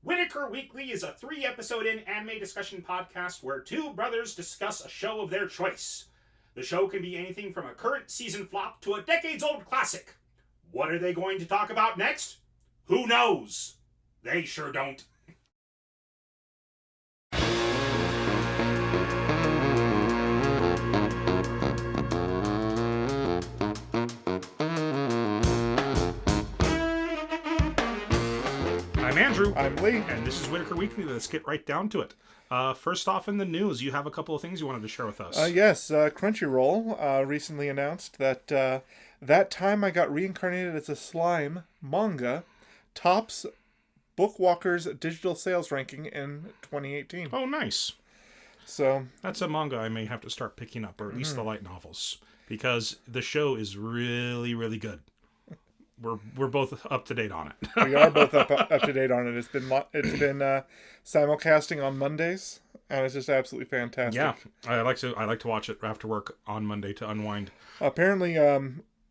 Whittaker Weekly is a 3-episode anime discussion podcast where two brothers discuss a show of their choice. The show can be anything from a current season flop to a decades-old classic. What are they going to talk about next? Who knows? They sure don't. I'm Andrew. I'm Lee. And this is Whittaker Weekly. Let's get right down to it. First off, in the news, you have a couple of things you wanted to share with us. Yes, Crunchyroll recently announced that That Time I Got Reincarnated as a Slime manga tops Bookwalker's digital sales ranking in 2018. Oh, nice. So that's a manga I may have to start picking up, or at least the light novels, because the show is really, really good. We're both up to date on it. We are both up to date on it. It's been simulcasting on Mondays, and it's just absolutely fantastic. Yeah, I like to watch it after work on Monday to unwind. Apparently,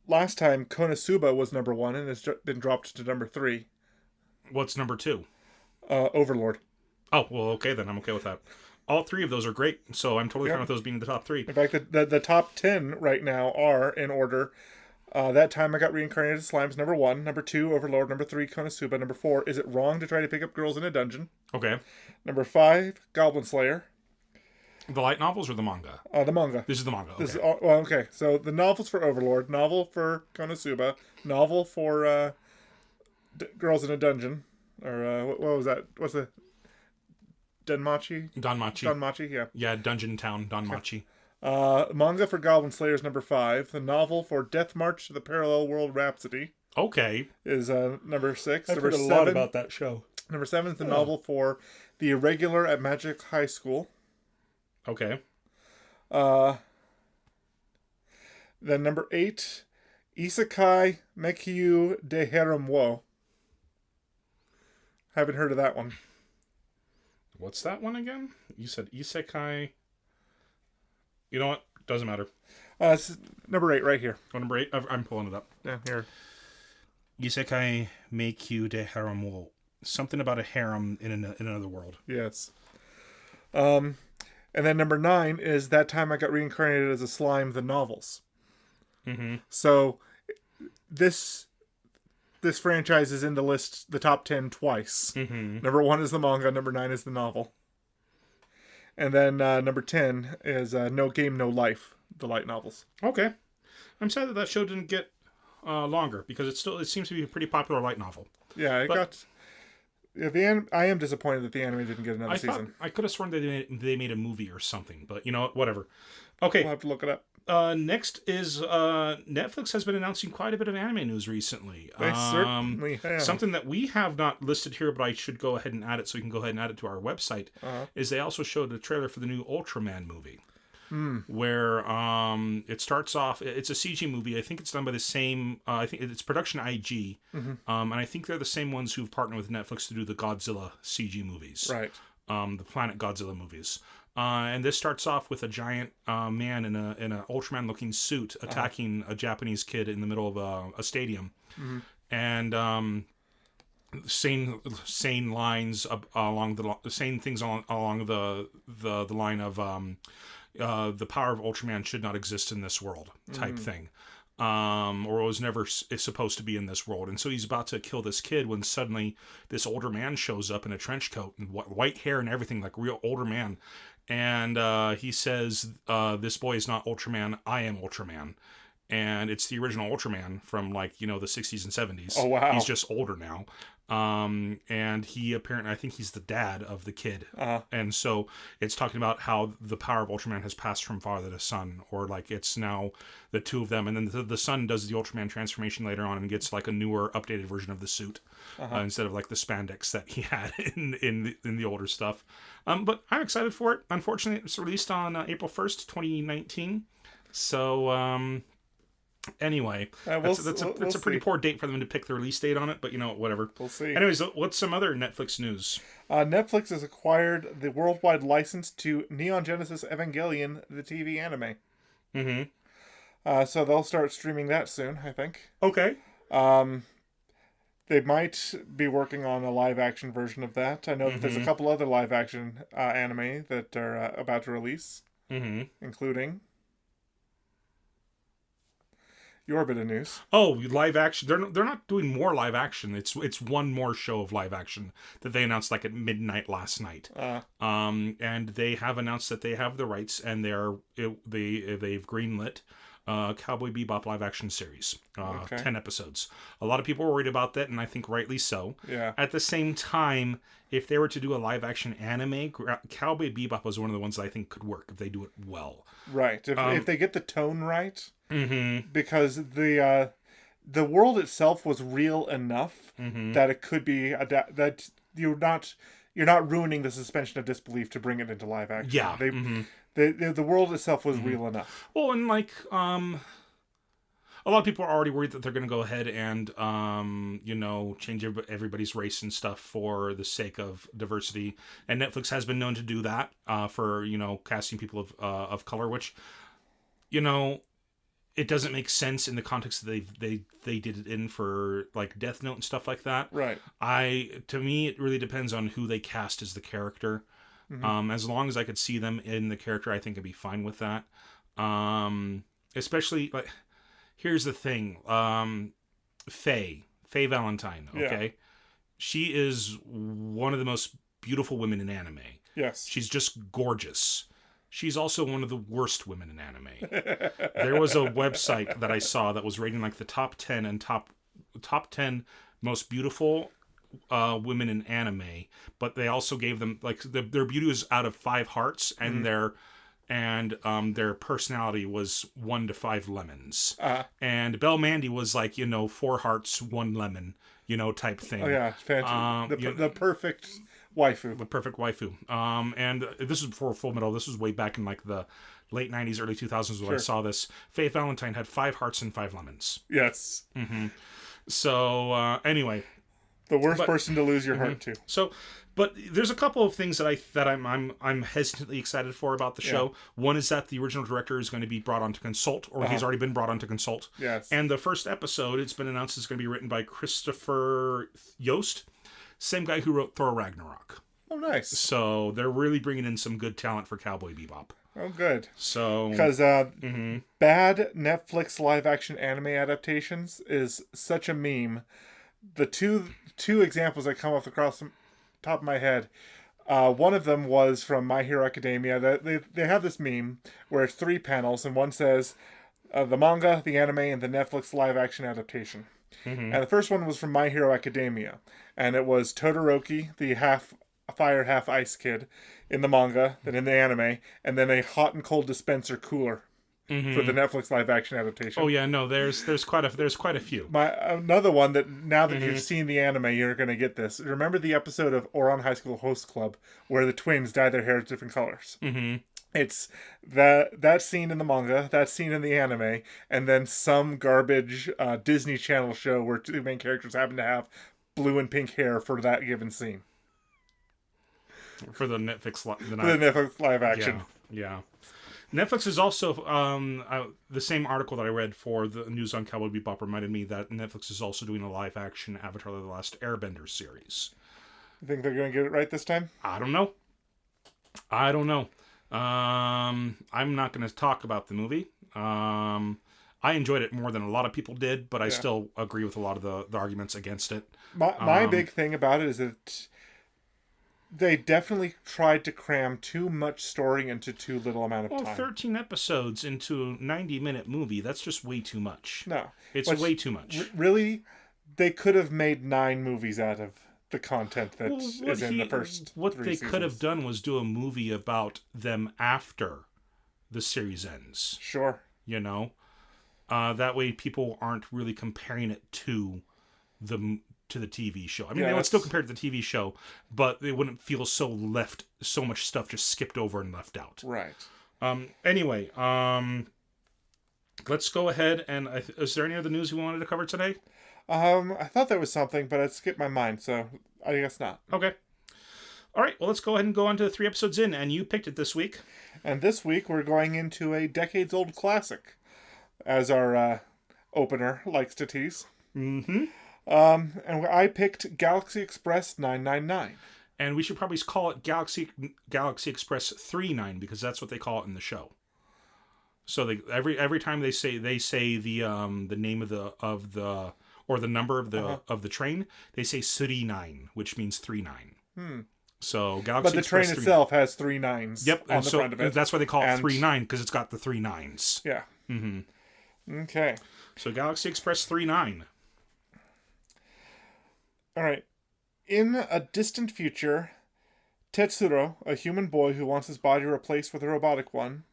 last time Konosuba was number 1, and it's been dropped to number 3. What's number 2? Overlord. Oh, well, okay then. I'm okay with that. All 3 of those are great, so I'm totally fine with those being in the top 3. In fact, the top 10 right now are in order. That Time I Got Reincarnated as Slime's number 1. Number 2, Overlord. Number 3, Konosuba. Number 4, Is It Wrong to Try to Pick Up Girls in a Dungeon? Okay. Number 5, Goblin Slayer. The light novels or the manga? The manga. This is the manga. Okay. Okay. So the novels for Overlord, novel for Konosuba, novel for Girls in a Dungeon. Or what was that? What's the... Danmachi? Danmachi, yeah. Yeah, Dungeon Town, Danmachi. Manga for Goblin Slayer is number 5. The novel for Death March to the Parallel World Rhapsody is number 6. I've heard a lot about that show. Number 7 is the novel for The Irregular at Magic High School. Okay. Then number 8, Isekai Mekiyu de Harem wo. Haven't heard of that one. What's that one again? You said Isekai... You know what? Doesn't matter. It's number 8 right here. Oh, number 8? I'm pulling it up. Yeah, here. Isekai Meikyu de Harem wo. Something about a harem in another world. Yes. And then number 9 is That Time I Got Reincarnated as a Slime, the novels. Mm-hmm. So this franchise is in the top 10 twice. Mm-hmm. Number 1 is the manga. Number 9 is the novel. And then number 10 is No Game, No Life, the light novels. Okay. I'm sad that show didn't get longer, because it seems to be a pretty popular light novel. Yeah, I am disappointed that the anime didn't get another season. I could have sworn they made a movie or something, but you know what? Whatever. Okay. We'll have to look it up. Next is Netflix has been announcing quite a bit of anime news recently. They certainly have. Something that we have not listed here, but I should go ahead and add it so we can go ahead and add it to our website, is they also showed a trailer for the new Ultraman movie. Where it starts off, it's a CG movie. I think it's done by the same, I think it's Production IG. And I think they're the same ones who've partnered with Netflix to do the Godzilla CG movies. Right. The Planet Godzilla movies. And this starts off with a giant man in an Ultraman-looking suit attacking a Japanese kid in the middle of a stadium, and saying lines along the saying things along the line of the power of Ultraman should not exist in this world type thing. Or was never supposed to be in this world. And so he's about to kill this kid when suddenly this older man shows up in a trench coat and white hair and everything, like a real older man. And he says, this boy is not Ultraman, I am Ultraman. And it's the original Ultraman from, the 60s and 70s. Oh, wow. He's just older now. And he apparently, I think he's the dad of the kid. And so it's talking about how the power of Ultraman has passed from father to son, or it's now the two of them. And then the son does the Ultraman transformation later on and gets a newer, updated version of the suit instead of the spandex that he had in the older stuff. But I'm excited for it. Unfortunately, it's released on April 1st, 2019. So, anyway, that's a pretty poor date for them to pick the release date on it, but whatever. We'll see. Anyways, what's some other Netflix news? Netflix has acquired the worldwide license to Neon Genesis Evangelion, the TV anime. So they'll start streaming that soon, I think. Okay. They might be working on a live action version of that. I know that there's a couple other live action anime that are about to release, including your bit of news. Oh, live action. They're not doing more live action. It's one more show of live action that they announced like at midnight last night. And they have announced that they have the rights and they've greenlit Cowboy Bebop live action series, 10 episodes. A lot of people were worried about that, and I think rightly so. Yeah. At the same time, if they were to do a live action anime, Cowboy Bebop was one of the ones that I think could work if they do it well. Right. If they get the tone right, because the world itself was real enough that it could be that you're not ruining the suspension of disbelief to bring it into live action. Yeah. The world itself was real enough. Well, and like a lot of people are already worried that they're going to go ahead and change everybody's race and stuff for the sake of diversity, and Netflix has been known to do that for casting people of color, which it doesn't make sense in the context that they did it in for like Death Note and stuff like that. Right. To me, it really depends on who they cast as the character. As long as I could see them in the character, I think I'd be fine with that. Especially like, here's the thing. Faye Valentine. Okay. Yeah. She is one of the most beautiful women in anime. Yes. She's just gorgeous. She's also one of the worst women in anime. There was a website that I saw that was rating like the top 10 and top 10 most beautiful women in anime, but they also gave them like their beauty was out of 5 hearts, and their personality was 1 to 5 lemons. And Belle Mandy was like 4 hearts 1 lemon, type thing. Oh yeah, fantastic. The perfect waifu. The perfect waifu. And this is before Full Metal. This was way back in like the late 90s, early 2000s when I saw this. Faye Valentine had 5 hearts and 5 lemons. Yes. So anyway. The worst person to lose your heart to. So, but there's a couple of things that I'm hesitantly excited for about the show. One is that the original director is going to be brought on to consult, or he's already been brought on to consult. Yes. And the first episode, it's been announced, is going to be written by Christopher Yost, same guy who wrote Thor Ragnarok. Oh, nice. So they're really bringing in some good talent for Cowboy Bebop. Oh, good. So because bad Netflix live action anime adaptations is such a meme. The two examples that come across the top of my head, one of them was from My Hero Academia. They have this meme where it's 3 panels, and one says the manga, the anime, and the Netflix live action adaptation. And the first one was from My Hero Academia, and it was Todoroki, the half fire, half ice kid in the manga, then in the anime, and then a hot and cold dispenser cooler. For the Netflix live action adaptation. Oh yeah, no, there's quite a few. Another one that now that you've seen the anime, you're gonna get this. Remember the episode of Ouran High School Host Club where the twins dye their hair different colors? It's that scene in the manga, that scene in the anime, and then some garbage Disney Channel show where 2 main characters happen to have blue and pink hair for that given scene. For the Netflix live action. Yeah. Netflix is also, the same article that I read for the news on Cowboy Bebop reminded me that Netflix is also doing a live-action Avatar: The Last Airbender series. You think they're going to get it right this time? I don't know. I'm not going to talk about the movie. I enjoyed it more than a lot of people did, but I still agree with a lot of the arguments against it. My big thing about it is that they definitely tried to cram too much story into too little amount of time. 13 episodes into a 90-minute movie, that's just way too much. No. It's way too much. Really, they could have made 9 movies out of the content that is in the first 3 What they seasons. could have done was do a movie about them after the series ends. Sure. That way people aren't really comparing it to the TV show. I mean, they would still compare it to the TV show, but they wouldn't feel so much stuff just skipped over and left out. Right. Anyway, let's go ahead and is there any other news we wanted to cover today? I thought there was something, but it skipped my mind, so I guess not. Okay. All right, well, let's go ahead and go on to the 3 episodes in, and you picked it this week. And this week we're going into a decades-old classic, as our opener likes to tease. And I picked Galaxy Express 999. And we should probably call it Galaxy Express 39 because that's what they call it in the show. So every time they say the name of the or the number of the train, they say 39, which means 39. So Galaxy But the Express train 39. itself has 3 nines on the front of it. That's why they call it And- 39 because it's got the 3 nines. Yeah. Mm-hmm. Okay. So Galaxy Express 39. All right. In a distant future, Tetsuro, a human boy who wants his body replaced with a robotic one,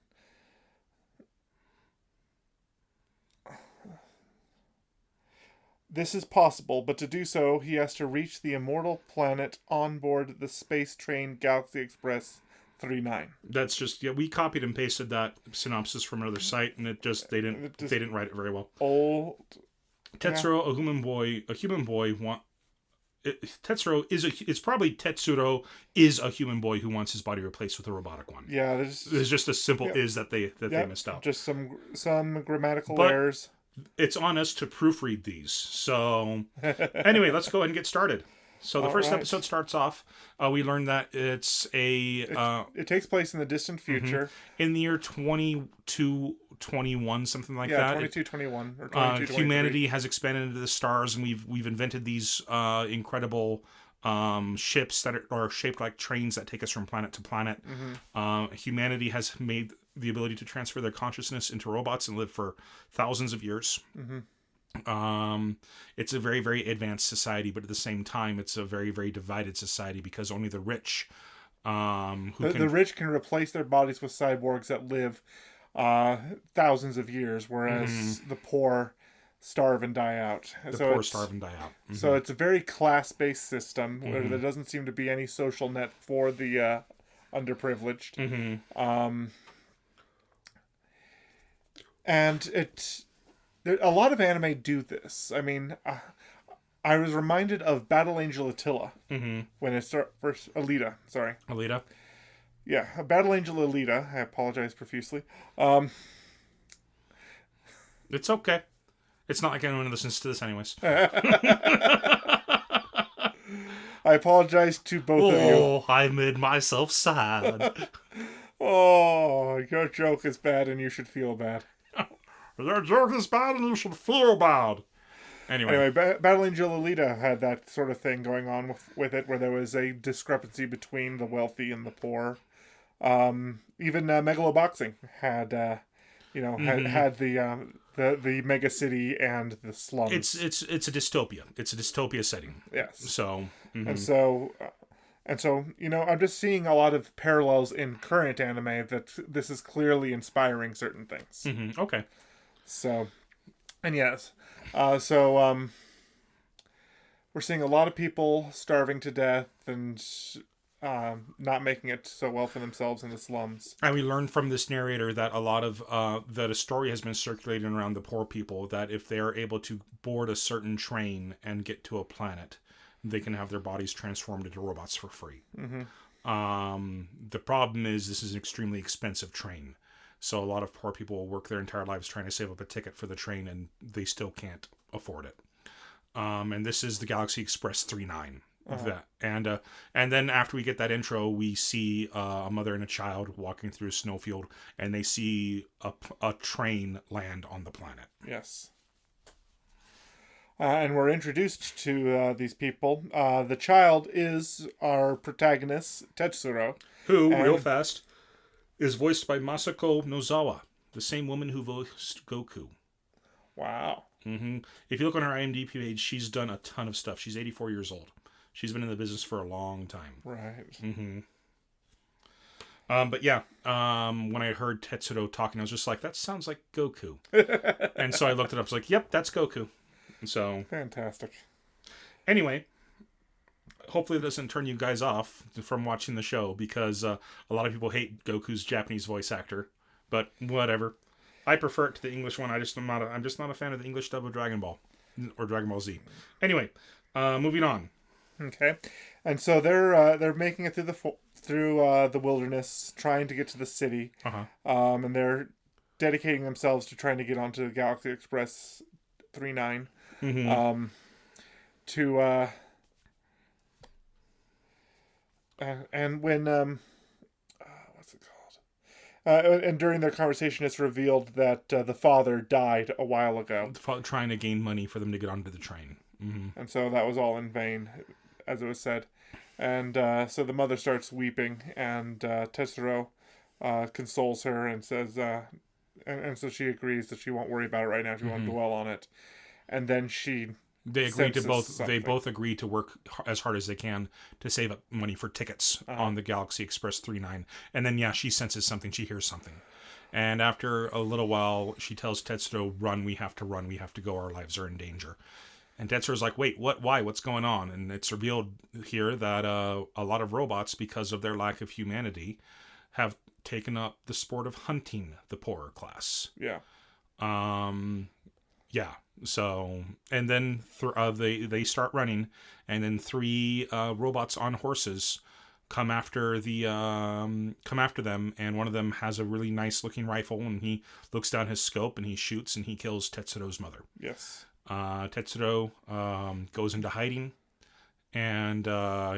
this is possible, but to do so, he has to reach the immortal planet on board the space train Galaxy Express 39. That's just we copied and pasted that synopsis from another site, and they didn't write it very well. Old Tetsuro, a human boy Tetsuro it's probably Tetsuro is a human boy who wants his body replaced with a robotic one. Yeah, There's just a simple is that they missed out. Just some grammatical But- errors. It's on us to proofread these. So anyway, let's go ahead and get started. So the first episode starts off. We learn that it's It takes place in the distant future. in the year 2221, something like Yeah, that. 2221 or 2223. Humanity has expanded into the stars, and we've invented these incredible ships that are shaped like trains that take us from planet to planet. Humanity has made the ability to transfer their consciousness into robots and live for thousands of years. It's a very, very advanced society, but at the same time, it's a very, very divided society because only the rich, the rich can replace their bodies with cyborgs that live thousands of years, whereas the poor starve and die out. starve and die out. So it's a very class-based system where there doesn't seem to be any social net for the underprivileged. And a lot of anime do this. I mean, I was reminded of Battle Angel Attila when it first Alita. Sorry, Alita. Yeah, Battle Angel Alita. I apologize profusely. It's okay. It's not like anyone listens to this, anyways. I apologize to both of you. Oh, I made myself sad. Oh, your joke is bad, and you should feel bad. Your joke is bad, and you should feel bad. Anyway, Battle Angel Alita had that sort of thing going on with it, where there was a discrepancy between the wealthy and the poor. Even Megaloboxing had, had the mega city and the slums. it's a dystopia. It's a dystopia setting. Yes. So And so, I'm just seeing a lot of parallels in current anime that this is clearly inspiring certain things. Okay. So, and yes, we're seeing a lot of people starving to death and not making it so well for themselves in the slums. And we learned from this narrator that a lot of that a story has been circulating around the poor people that if they are able to board a certain train and get to a planet, they can have their bodies transformed into robots for free. The problem is this is an extremely expensive train. So a lot of poor people will work their entire lives trying to save up a ticket for the train, and they still can't afford it. And this is the Galaxy Express 39 of that. And then after we get that intro, we see a mother and a child walking through a snowfield, and they see a train land on the planet. Yes. And we're introduced to these people. The child is our protagonist, Tetsuro. Who, real fast, is voiced by Masako Nozawa, the same woman who voiced Goku. Wow. If you look on her IMDb page, she's done a ton of stuff. She's 84 years old. She's been in the business for a long time. Right. But yeah, when I heard Tetsuro talking, I was just like, that sounds like Goku. And so I looked it up. I was like, yep, that's Goku. So fantastic. Anyway, hopefully it doesn't turn you guys off from watching the show because a lot of people hate Goku's Japanese voice actor. But whatever. I prefer it to the English one. I'm just not a fan of the English dub of Dragon Ball or Dragon Ball Z. Anyway, moving on. Okay, and so they're making it through the wilderness, trying to get to the city, and they're dedicating themselves to trying to get onto the Galaxy Express 39. to and when what's it called? And during their conversation, it's revealed that the father died a while ago, Trying to gain money for them to get onto the train. Mm-hmm. and so that was all in vain, as it was said. And so the mother starts weeping, and Tetsuro consoles her and says, and so she agrees that she won't worry about it right now. She won't dwell on it. And then they agree to both. something. They both agree to work as hard as they can to save up money for tickets on the Galaxy Express 39. And then she senses something. She hears something, and after a little while, she tells Tetsuro, "Run! We have to run. We have to go. Our lives are in danger." And Tetsuro's like, "Wait, what? Why? What's going on?" And it's revealed here that a lot of robots, because of their lack of humanity, have taken up the sport of hunting the poorer class. Yeah. Yeah. So, and then they start running, and then 3 robots on horses come after them, and one of them has a really nice looking rifle, and he looks down his scope and he shoots and he kills Tetsuro's mother. Yes. Tetsuro goes into hiding, and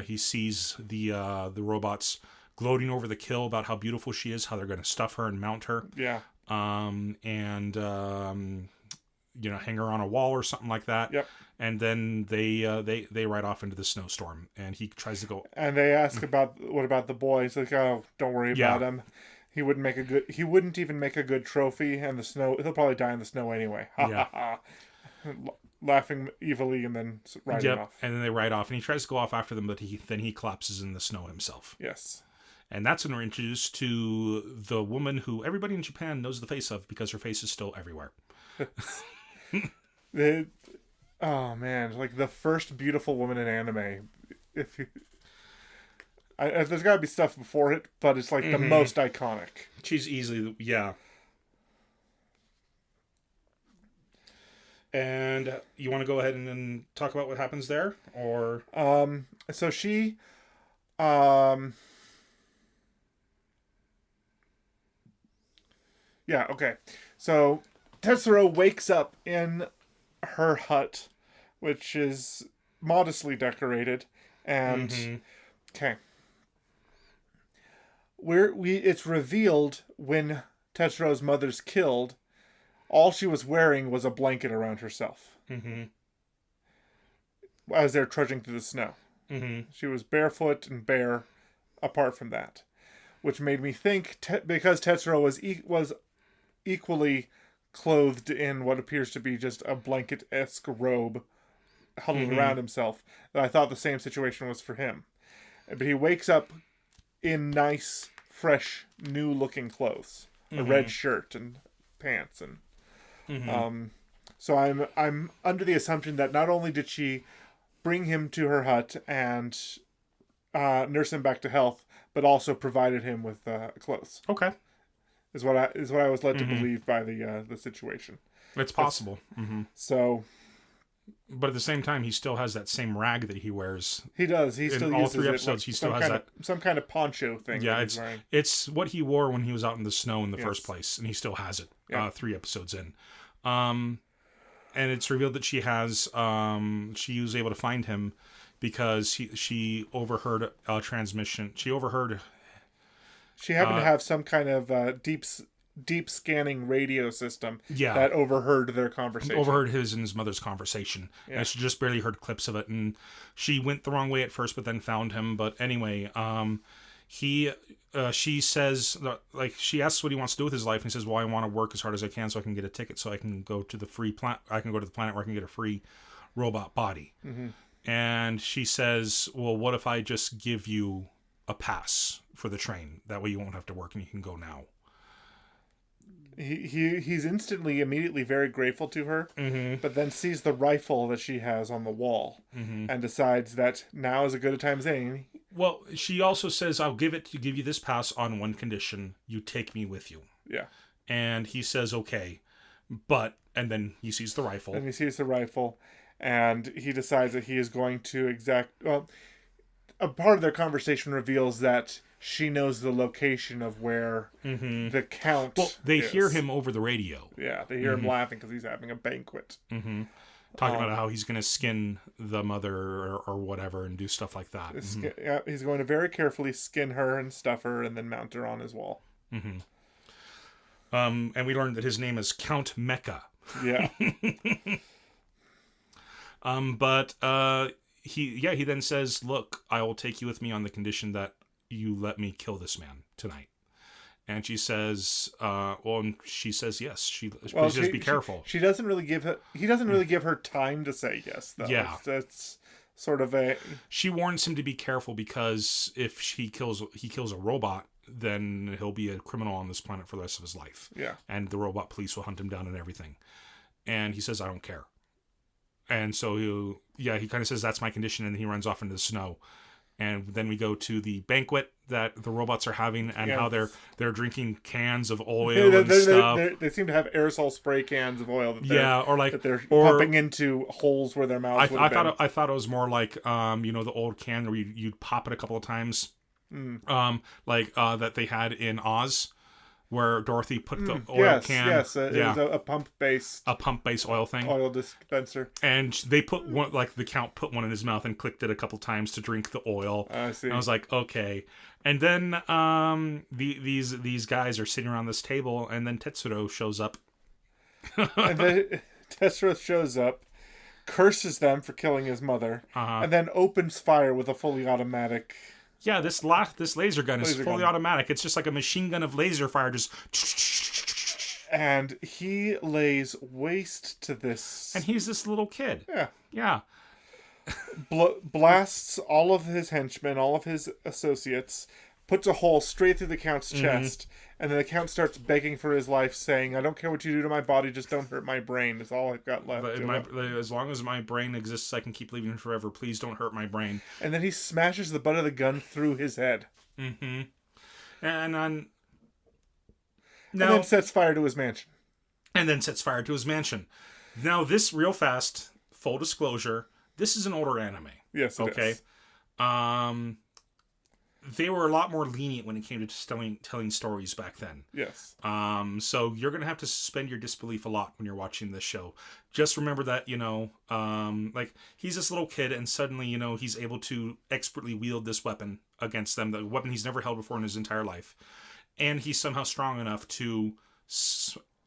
he sees the robots gloating over the kill about how beautiful she is, how they're going to stuff her and mount her. Yeah. Hang her on a wall or something like that. Yep. And then they ride off into the snowstorm, and he tries to go. And they ask what about the boy? He's like, "Oh, don't worry about him. He wouldn't even make a good trophy, and the snow. He'll probably die in the snow anyway." Ha ha ha. Laughing evilly, and then riding off. And then they ride off, and he tries to go off after them, but he collapses in the snow himself. Yes. And that's when we're introduced to the woman who everybody in Japan knows the face of, because her face is still everywhere. Oh man, like the first beautiful woman in anime. There's got to be stuff before it, but it's like the most iconic. She's easily, And you want to go ahead and then talk about what happens there, or so she, yeah, okay. So Tetsuro wakes up in her hut, which is modestly decorated, and okay. It's revealed when Tetsuro's mother's killed, all she was wearing was a blanket around herself. As they're trudging through the snow. She was barefoot and bare apart from that. Which made me think, because Tetsuro was equally clothed in what appears to be just a blanket-esque robe huddled around himself, that I thought the same situation was for him. But he wakes up in nice, fresh, new-looking clothes. A red shirt and pants. And so I'm under the assumption that not only did she bring him to her hut and nurse him back to health, but also provided him with clothes. Okay. Is what I was led to believe by the situation. It's possible. So, but at the same time, he still has that same rag that he wears. He does. He still all uses 3 it, episodes. like He still has that some kind of poncho thing. Yeah, that he's wearing. it's what he wore when he was out in the snow in the first place, and he still has it. Yeah. 3 episodes in, and it's revealed that she was able to find him because she overheard a transmission. She overheard. She happened to have some kind of deep scanning radio system that overheard their conversation. Overheard his and his mother's conversation. Yeah. And she just barely heard clips of it. And she went the wrong way at first, but then found him. But anyway, she says, like, she asks what he wants to do with his life. And he says, well, I want to work as hard as I can so I can get a ticket so I can go to the planet. I can go to the planet where I can get a free robot body. And she says, well, what if I just give you a pass for the train? That way you won't have to work and you can go now. He's immediately very grateful to her, but then sees the rifle that she has on the wall and decides that now is as good a time as any. Well, she also says, I'll give you this pass on one condition: you take me with you. Yeah. And he says, okay, and then he sees the rifle. And he decides that he is going to a part of their conversation reveals that she knows the location of where the Count Well, they is. hear him over the radio. Yeah, they hear him laughing because he's having a banquet. talking about how he's going to skin the mother or whatever and do stuff like that. Yeah, he's going to very carefully skin her and stuff her and then mount her on his wall. Mm-hmm. And we learned that his name is Count Mecha. Yeah. But he then says, "Look, I will take you with me on the condition that you let me kill this man tonight." And she says, and she says yes. She says, "Be careful." He doesn't really give her time to say yes, though. Yeah. That's sort of a... She warns him to be careful because if he kills a robot, then he'll be a criminal on this planet for the rest of his life. Yeah. And the robot police will hunt him down and everything. And he says, "I don't care." And so he kind of says, "That's my condition," and he runs off into the snow. And then we go to the banquet that the robots are having, and how they're drinking cans of oil and stuff. They seem to have aerosol spray cans of oil. That they're or pumping into holes where their mouths would have been. I thought it was more like the old can where you'd pop it a couple of times, that they had in Oz, where Dorothy put the oil can. Yes, it was a pump-based oil thing. Oil dispenser. And they put one, the Count put one in his mouth and clicked it a couple times to drink the oil. I see. And I was like, okay. And then these guys are sitting around this table, and then Tetsuro shows up. And then Tetsuro shows up, curses them for killing his mother, and then opens fire with a fully automatic... Yeah, this laser gun is fully automatic. It's just like a machine gun of laser fire, just... And he lays waste to this... And he's this little kid. Yeah. Yeah. Blasts all of his henchmen, all of his associates, puts a hole straight through the Count's chest, and then the Count starts begging for his life, saying, "I don't care what you do to my body, just don't hurt my brain. It's all I've got left." But as long as my brain exists, I can keep living forever. Please don't hurt my brain. And then he smashes the butt of the gun through his head. Mm-hmm. And then sets fire to his mansion. Now, this, real fast, full disclosure, this is an older anime. Yes, it is. They were a lot more lenient when it came to telling stories back then. Yes. So you're going to have to suspend your disbelief a lot when you're watching this show. Just remember that, he's this little kid and suddenly, he's able to expertly wield this weapon against them, the weapon he's never held before in his entire life. And he's somehow strong enough to,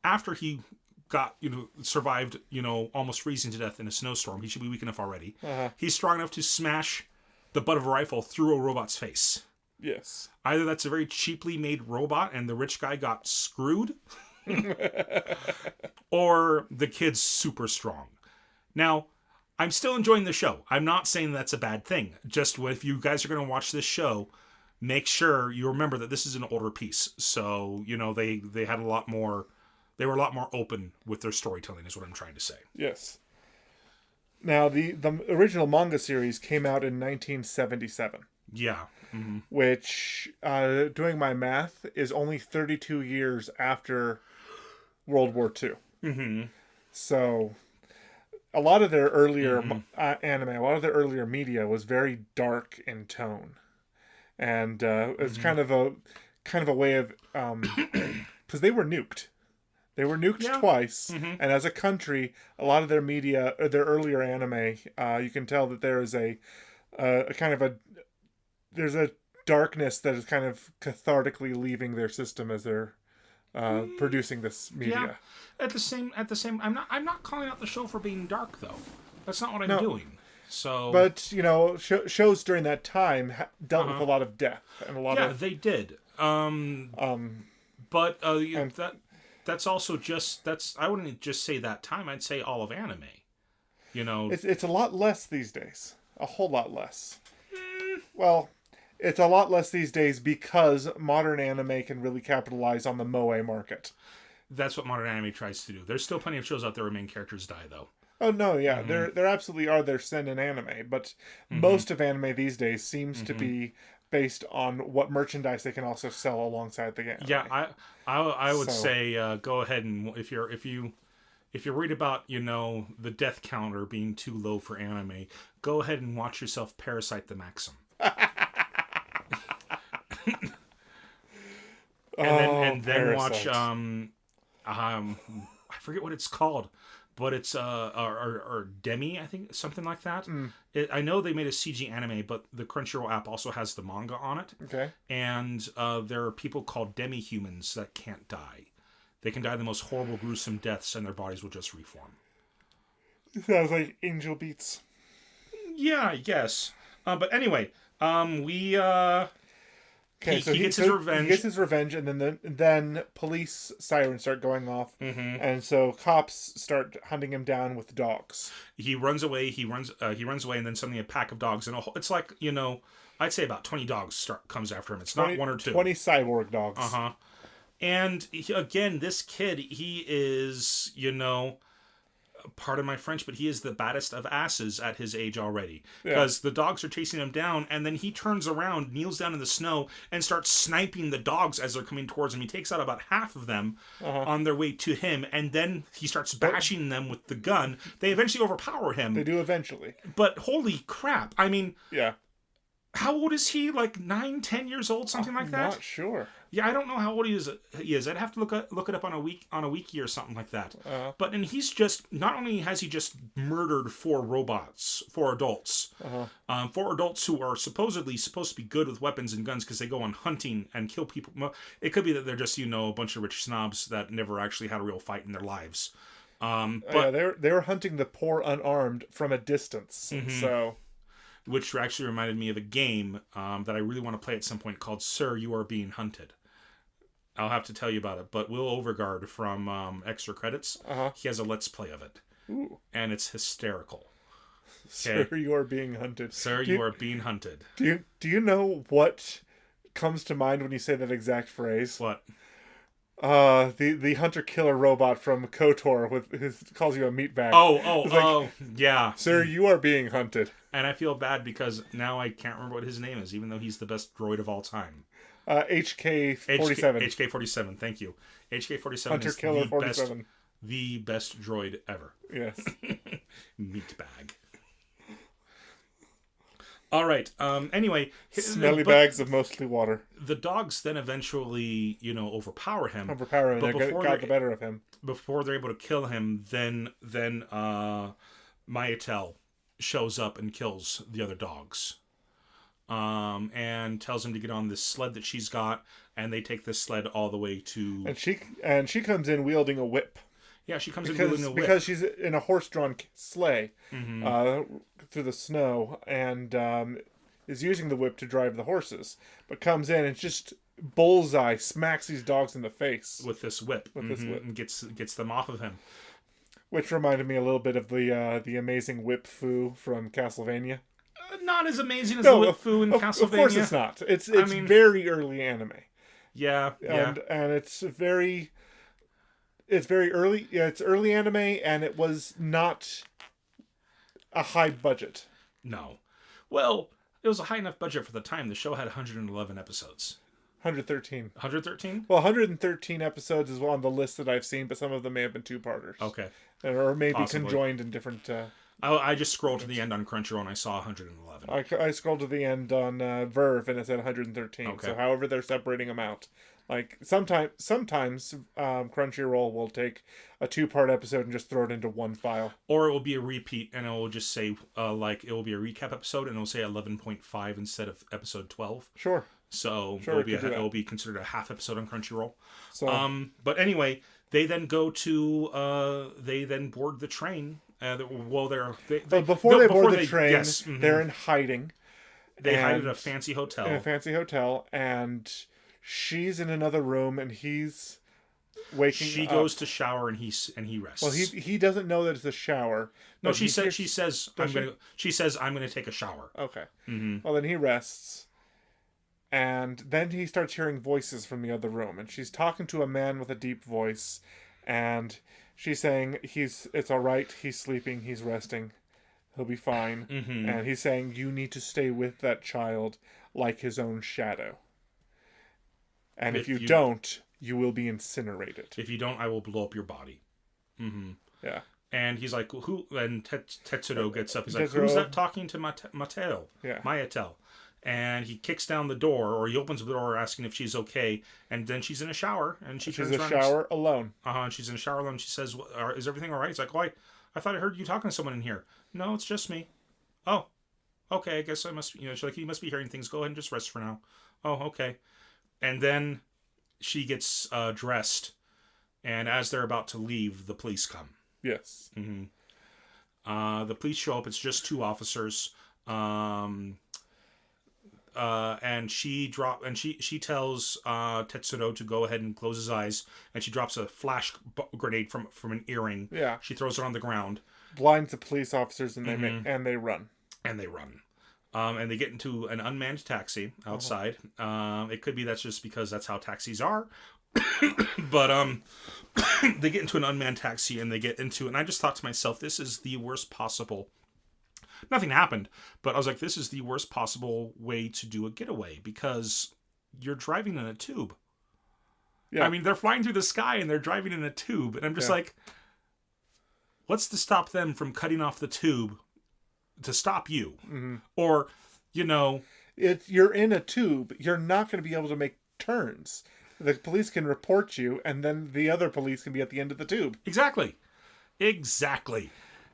after he got, survived, almost freezing to death in a snowstorm, he should be weak enough already. He's strong enough to smash the butt of a rifle through a robot's face. Yes. Either that's a very cheaply made robot and the rich guy got screwed, or the kid's super strong. Now, I'm still enjoying the show. I'm not saying that's a bad thing. Just if you guys are going to watch this show, make sure you remember that this is an older piece. So, they had a lot more... They were a lot more open with their storytelling, is what I'm trying to say. Yes. Now, the original manga series came out in 1977. Yeah. Mm-hmm. Which, doing my math, is only 32 years after World War II. Mm-hmm. So, a lot of their earlier anime, a lot of their earlier media was very dark in tone. And it's kind of a way of... because they were nuked. They were nuked twice, and as a country, a lot of their media, their earlier anime, you can tell that there is there's a darkness that is kind of cathartically leaving their system as they're producing this media. Yeah. At the same, I'm not calling out the show for being dark though. That's not what I'm doing. So, but shows during that time dealt with a lot of death and a lot of they did. That's also I wouldn't just say that time. I'd say all of anime. It's a lot less these days. A whole lot less. Well, it's a lot less these days because modern anime can really capitalize on the moe market. That's what modern anime tries to do. There's still plenty of shows out there where main characters die, though. Oh no, yeah, there absolutely are. There's sin in anime, but most of anime these days seems to be based on what merchandise they can also sell alongside the game. Yeah, I would say go ahead and if you're worried about the death counter being too low for anime, go ahead and watch yourself Parasite the Maxim. and then watch I forget what it's called, but it's or Demi, I think, something like that. I know they made a CG anime, but the Crunchyroll app also has the manga on it. Okay. And there are people called demi-humans that can't die. They can die the most horrible, gruesome deaths, and their bodies will just reform. Sounds like Angel Beats. Yeah, I guess. But anyway, we Okay, he gets his revenge. He gets his revenge, and then police sirens start going off, and so cops start hunting him down with dogs. He runs away. He runs away, and then suddenly a pack of dogs, and it's like, I'd say about 20 dogs comes after him. It's not one or two. 20 cyborg dogs. And again, this kid, he is, pardon my French, but he is the baddest of asses at his age already. Because the dogs are chasing him down, and then he turns around, kneels down in the snow, and starts sniping the dogs as they're coming towards him. He takes out about half of them on their way to him, and then he starts bashing them with the gun. They eventually overpower him. They do eventually. But holy crap. I mean... Yeah. How old is he? Like 9, 10 years old, something like that? Not sure. Yeah, I don't know how old he is. I'd have to look it up on a wiki or something like that. But he's just, not only has he just murdered 4 adults, 4 adults who are supposedly supposed to be good with weapons and guns because they go on hunting and kill people. Well, it could be that they're just a bunch of rich snobs that never actually had a real fight in their lives. But they were hunting the poor unarmed from a distance. So. Which actually reminded me of a game that I really want to play at some point called Sir, You Are Being Hunted. I'll have to tell you about it. But Will Overgard from Extra Credits, he has a Let's Play of it. Ooh. And it's hysterical. Okay? Sir, you are being hunted. Sir, you are being hunted. Do you know what comes to mind when you say that exact phrase? What? The hunter-killer robot from KOTOR calls you a meatbag. Yeah. Sir, you are being hunted. And I feel bad because now I can't remember what his name is, even though he's the best droid of all time. HK-47. HK-47, thank you. HK-47 Hunter-killer 47. Is the best droid ever. Yes. Meatbag. All right. Anyway, smelly bags of mostly water. The dogs then eventually, overpower him. And got the better of him. Before they're able to kill him, then Mayatel shows up and kills the other dogs. And tells him to get on this sled that she's got, and they take this sled all the way to. And she comes in wielding a whip. Yeah, she comes in wielding a whip because she's in a horse-drawn sleigh through the snow, and is using the whip to drive the horses. But comes in and just bullseye smacks these dogs in the face with this whip. And gets them off of him. Which reminded me a little bit of the amazing whip foo from Castlevania. Not as amazing as the whip foo in Castlevania. Of course it's not. It's very early anime. Yeah. And it's very early. Yeah, it's early anime, and it was not a high budget. No. Well, it was a high enough budget for the time. The show had 111 episodes. 113. 113? Well, 113 episodes is on the list that I've seen, but some of them may have been 2-parters. Okay. Or maybe possibly conjoined in different... I just scrolled to the end on Crunchyroll and I saw 111. I scrolled to the end on Verve and it said 113. Okay. So however they're separating them out. Like sometimes Crunchyroll will take a 2-part episode and just throw it into one file. Or it will be a repeat and it will just say it will be a recap episode and it will say 11.5 instead of episode 12. Sure. So it will be considered a half episode on Crunchyroll. So, but anyway, they then board the train. Before they board the train, yes, they're in hiding. They hide at a fancy hotel. In a fancy hotel, and she's in another room, and he's waking up. She goes to shower, and he rests. Well, he doesn't know that it's a shower. No, she says I'm gonna take a shower. Okay. Mm-hmm. Well, then he rests. And then he starts hearing voices from the other room. And she's talking to a man with a deep voice. And she's saying, it's all right. He's sleeping. He's resting. He'll be fine. Mm-hmm. And he's saying, you need to stay with that child like his own shadow. And if you don't, you will be incinerated. If you don't, I will blow up your body. Mm-hmm. Yeah. And he's like, who? And Tetsuro gets up. He's like, who's that talking to Mayatel? Yeah. Mayatel. And he kicks down the door, or he opens the door asking if she's okay. And then she's in a shower, and she She's turns in a around. shower alone. And she's in a shower alone. She says, "Is everything all right?" He's like, "Oh, I thought I heard you talking to someone in here." "No, it's just me." "Oh, okay. I guess I must. She's like, "You must be hearing things. Go ahead and just rest for now." "Oh, okay." And then she gets dressed, and as they're about to leave, the police come. Yes. The police show up. It's just two officers. And she tells Tetsuro to go ahead and close his eyes, and she drops a flash grenade from an earring. Yeah. She throws it on the ground. Blinds the police officers, and they run. And they run. And they get into an unmanned taxi outside. It could be that's just because that's how taxis are. But they get into an unmanned taxi, and and I just thought to myself, this is the worst possible. Nothing happened, but I was like, this is the worst possible way to do a getaway, because you're driving in a tube. Yeah. I mean, they're flying through the sky and they're driving in a tube, and I'm just like, what's to stop them from cutting off the tube to stop you? Or, you're in a tube, you're not going to be able to make turns. The police can report you, and then the other police can be at the end of the tube. Exactly.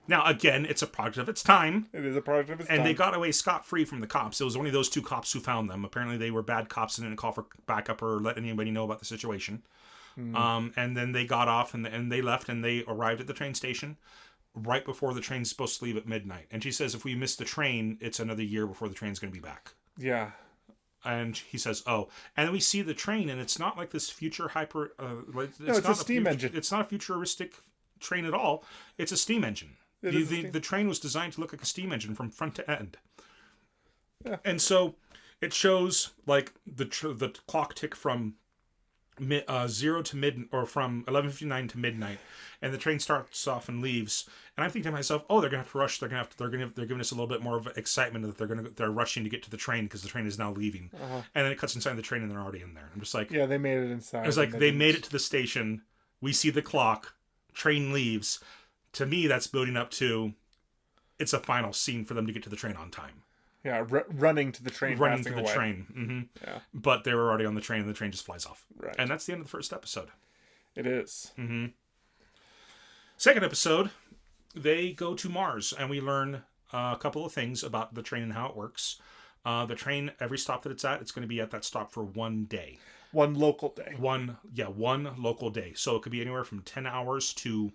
Now, again, it's a product of its time. It is a product of its time. And they got away scot-free from the cops. It was only those two cops who found them. Apparently, they were bad cops and didn't call for backup or let anybody know about the situation. And then they got off, and they left, and they arrived at the train station right before the train's supposed to leave at midnight. And she says, if we miss the train, it's another year before the train's going to be back. Yeah. And he says, "Oh," and then we see the train, and it's not like this future hyper. It's a steam engine. It's not a futuristic train at all. It's a steam engine. The train was designed to look like a steam engine from front to end. Yeah. And so it shows like the clock tick from 0 to from 11:59 to midnight, and the train starts off and leaves. And I'm thinking to myself, oh, they're gonna have to rush. They're giving us a little bit more of excitement that they're rushing to get to the train because the train is now leaving. And then it cuts inside the train, and they're already in there. I'm just like, yeah, they made it inside. It was like they made it to the station. We see the clock. Train leaves. To me, that's building up to it's a final scene for them to get to the train on time. Yeah, running to the train. Running to the train. Yeah. But they were already on the train, and the train just flies off. Right. And that's the end of the first episode. It is. Second episode, they go to Mars, and we learn a couple of things about the train and how it works. The train, every stop that it's at, it's going to be at that stop for 1 day. One local day. One local day. So it could be anywhere from 10 hours to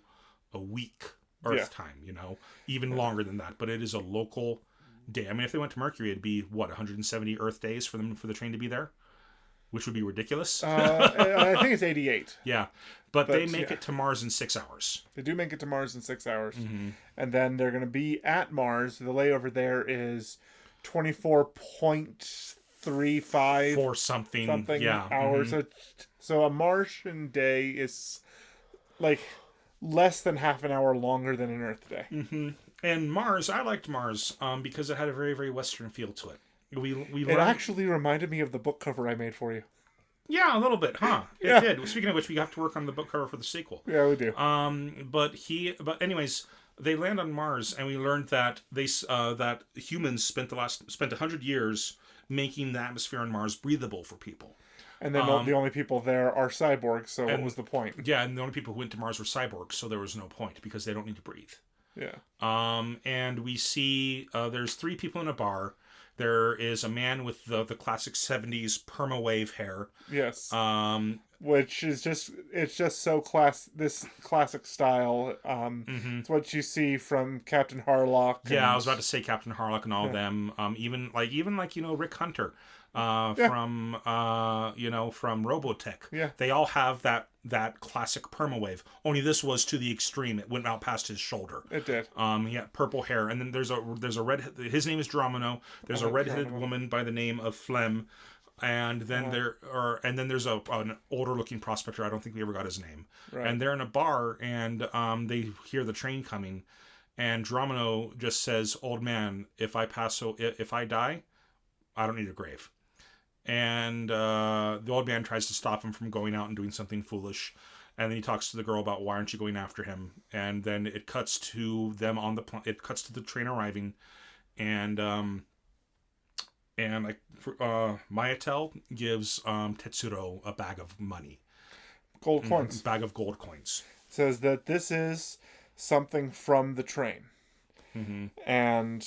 a week Earth time, even longer than that. But it is a local day. I mean, if they went to Mercury, it'd be, 170 Earth days for the train to be there? Which would be ridiculous. I think it's 88. Yeah. But they make it to Mars in 6 hours. They do make it to Mars in 6 hours. And then they're going to be at Mars. The layover there is 24.35 for something hours. So a Martian day is like less than half an hour longer than an Earth day. And Mars, I liked Mars because it had a very, very Western feel to it. It actually reminded me of the book cover I made for you. Yeah, a little bit, huh? It did. Speaking of which, we have to work on the book cover for the sequel. Yeah, we do. But anyways, they land on Mars, and we learned that that humans spent 100 years making the atmosphere on Mars breathable for people. And then the only people there are cyborgs, so what was the point? Yeah, and the only people who went to Mars were cyborgs, so there was no point because they don't need to breathe. Yeah. And we see there's 3 people in a bar. There is a man with the classic 70s perma wave hair. Yes. Which is just so this classic style. It's what you see from Captain Harlock. Yeah, I was about to say Captain Harlock and all of them. Even Rick Hunter from Robotech. Yeah. They all have that classic perma wave. Only this was to the extreme. It went out past his shoulder. It did. He had purple hair, and then there's a red. His name is Dromino. There's a redheaded woman by the name of Flem, and then there's an older looking prospector. I don't think we ever got his name. Right. And they're in a bar, and they hear the train coming, and Dromino just says, "Old man, if I die, I don't need a grave." And the old man tries to stop him from going out and doing something foolish. And then he talks to the girl about, why aren't you going after him? And then it cuts to them it cuts to the train arriving. And And Mayatel gives Tetsuro a bag of money, Gold coins. bag of gold coins. Says that this is something from the train. Mm-hmm. And,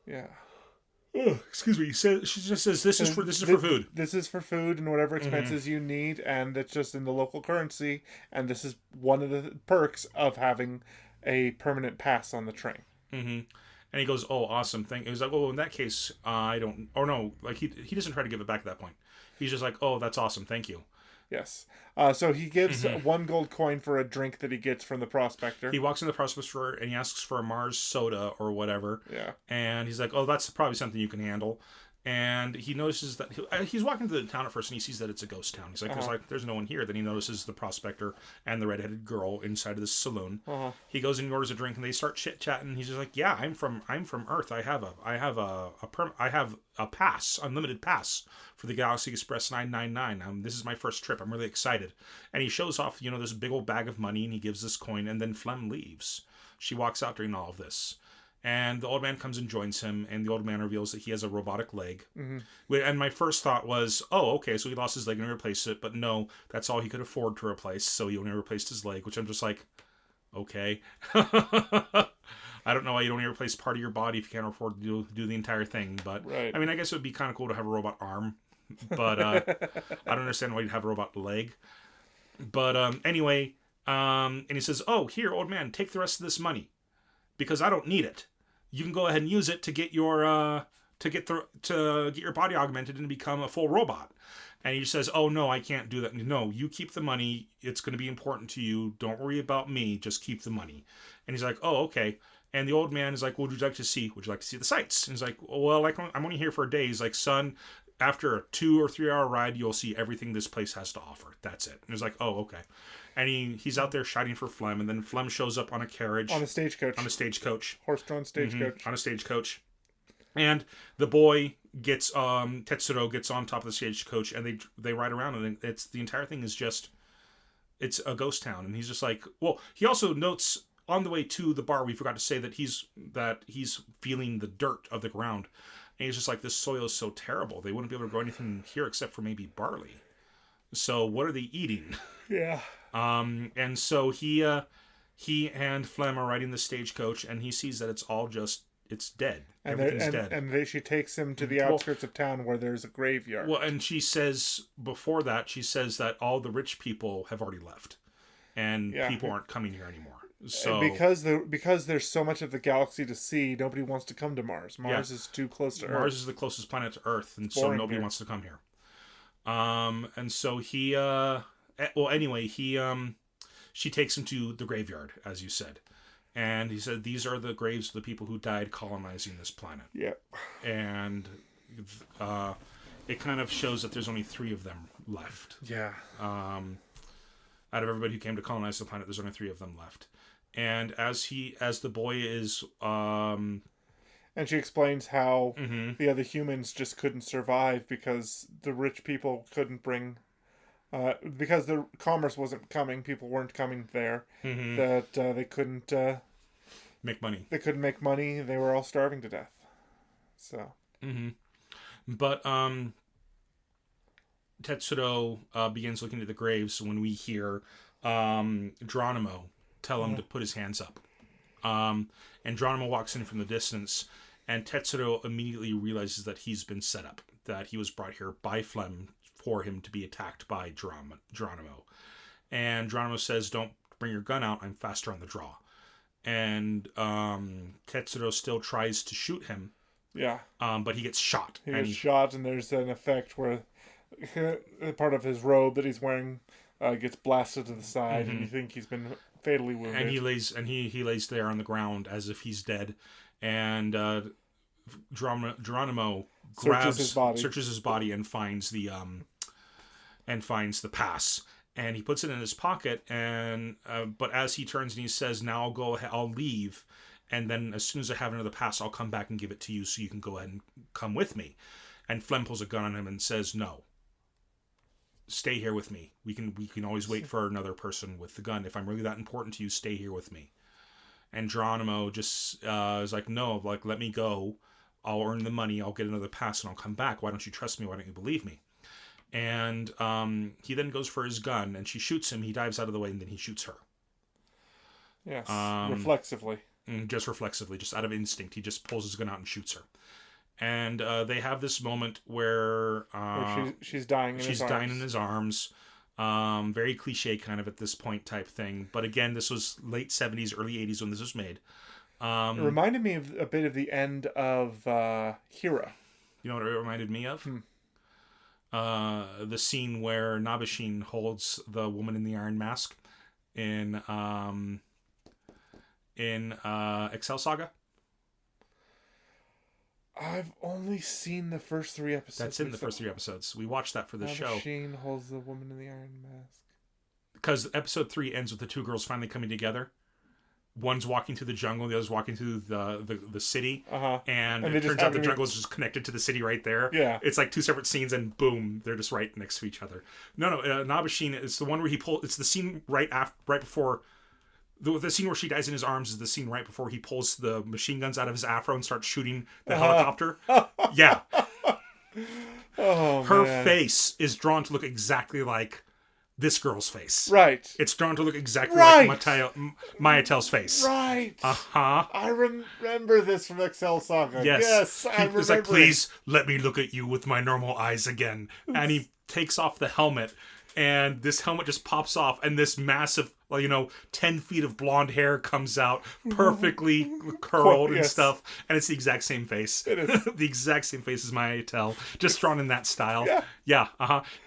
yeah. Oh, excuse me. She just says this is for food. This is for food and whatever expenses you need, and it's just in the local currency. And this is one of the perks of having a permanent pass on the train. Mm-hmm. And he goes, "Oh, awesome! Thank." He's like, "Oh, in that case, I don't." Or no, like he doesn't try to give it back at that point. He's just like, "Oh, that's awesome! Thank you." Yes. So he gives 1 gold coin for a drink that he gets from the prospector. He walks in the prospector store and he asks for a Mars soda or whatever. Yeah. And he's like, "Oh, that's probably something you can handle." And he notices that he's walking through the town at first, and he sees that it's a ghost town. He's like, "There's no one here." Then he notices the prospector and the redheaded girl inside of this saloon. He goes and orders a drink, and they start chit chatting. He's just like, "Yeah, I'm from Earth. I have a pass, unlimited pass for the Galaxy Express 999. This is my first trip. I'm really excited." And he shows off, this big old bag of money, and he gives this coin, and then Flem leaves. She walks out during all of this. And the old man comes and joins him, and the old man reveals that he has a robotic leg. Mm-hmm. And my first thought was, oh, okay, so he lost his leg and replaced it. But no, that's all he could afford to replace, so he only replaced his leg, which I'm just like, okay. I don't know why you'd only replace part of your body if you can't afford to do the entire thing. But, right. I mean, I guess it would be kind of cool to have a robot arm. But I don't understand why you'd have a robot leg. But anyway, and he says, oh, here, old man, take the rest of this money. Because I don't need it. You can go ahead and use it to get your to get your body augmented and become a full robot. And he says, "Oh no, I can't do that. No, you keep the money. It's going to be important to you. Don't worry about me. Just keep the money." And he's like, "Oh, okay." And the old man is like, "What would you like to see? Would you like to see the sights?" And he's like, "Well, I'm only here for a day." He's like, "Son, after a 2 or 3 hour ride, you'll see everything this place has to offer. That's it." And he's like, "Oh, okay." And he's out there shouting for Flem, and then Flem shows up on a carriage. On a stagecoach. Horse-drawn stagecoach. On a stagecoach. And the boy gets, Tetsuro gets on top of the stagecoach, and they ride around, and the entire thing is just, it's a ghost town. And he's just like, well, he also notes on the way to the bar, we forgot to say that he's feeling the dirt of the ground. And he's just like, this soil is so terrible. They wouldn't be able to grow anything here except for maybe barley. So what are they eating? Yeah. And so he and Flem are riding the stagecoach, and he sees that it's all just, it's dead. Everything's dead. And she takes him to the outskirts of town where there's a graveyard. Well, and she says that all the rich people have already left, and people aren't coming here anymore. So and because there's so much of the galaxy to see, nobody wants to come to Mars. Mars is too close to Earth. Mars is the closest planet to Earth, and so nobody wants to come here. And so he she takes him to the graveyard, as you said. And he said, these are the graves of the people who died colonizing this planet. Yep. And it kind of shows that there's only 3 of them left. Yeah. Out of everybody who came to colonize the planet, there's only 3 of them left. And as the boy is... and she explains how the other humans just couldn't survive because the rich people couldn't bring... because the commerce wasn't coming, people weren't coming there, that they couldn't make money. They couldn't make money. They were all starving to death. So. But Tetsuro begins looking at the graves when we hear Geronimo tell him to put his hands up. And Geronimo walks in from the distance, and Tetsuro immediately realizes that he's been set up, that he was brought here by Flem for him to be attacked by Geronimo. And Geronimo says, don't bring your gun out, I'm faster on the draw. And Tetsuro still tries to shoot him. Yeah. But he gets shot. He gets shot, and there's an effect where part of his robe that he's wearing gets blasted to the side, and you think he's been fatally wounded. And he lays there on the ground as if he's dead. And Geronimo searches his body and finds the pass, and he puts it in his pocket. And but as he turns and he says, "Now I'll go ahead, I'll leave, and then as soon as I have another pass, I'll come back and give it to you, so you can go ahead and come with me." And Flem pulls a gun on him and says, "No. Stay here with me. We can always wait for another person with the gun. If I'm really that important to you, stay here with me." And Geronimo just is like, no, like, let me go. I'll earn the money. I'll get another pass and I'll come back. Why don't you trust me? Why don't you believe me? And he then goes for his gun and she shoots him. He dives out of the way and then he shoots her. Yes, reflexively. Just reflexively, just out of instinct. He just pulls his gun out and shoots her. And they have this moment where she's dying in his arms. She's dying in his arms. Very cliche kind of at this point type thing. But again, this was late 70s, early 80s when this was made. It reminded me of a bit of the end of Hero. You know what it reminded me of? The scene where Nabishin holds the woman in the iron mask in Excel Saga. I've only seen the first 3 episodes. That's in the first 3 episodes. We watched that for the show. Nabishin holds the woman in the iron mask. Because episode 3 ends with the 2 girls finally coming together. One's walking through the jungle, the other's walking through the city. And it turns out the jungle is just connected to the city right there. Yeah. It's like 2 separate scenes and boom, they're just right next to each other. No, Nabishin is the one where it's the scene right before... The scene where she dies in his arms is the scene right before he pulls the machine guns out of his afro and starts shooting the helicopter. Yeah. Her face is drawn to look exactly like this girl's face. Right. It's drawn to look exactly like Mayatel's face. Right. Uh-huh. I remember this from Excel Saga. Yes, I remember. He's like, please let me look at you with my normal eyes again. And he takes off the helmet. And this helmet just pops off, and this massive, 10 feet of blonde hair comes out, perfectly curled and stuff, and it's the exact same face. It is. The exact same face as Maytel, just drawn in that style. Yeah.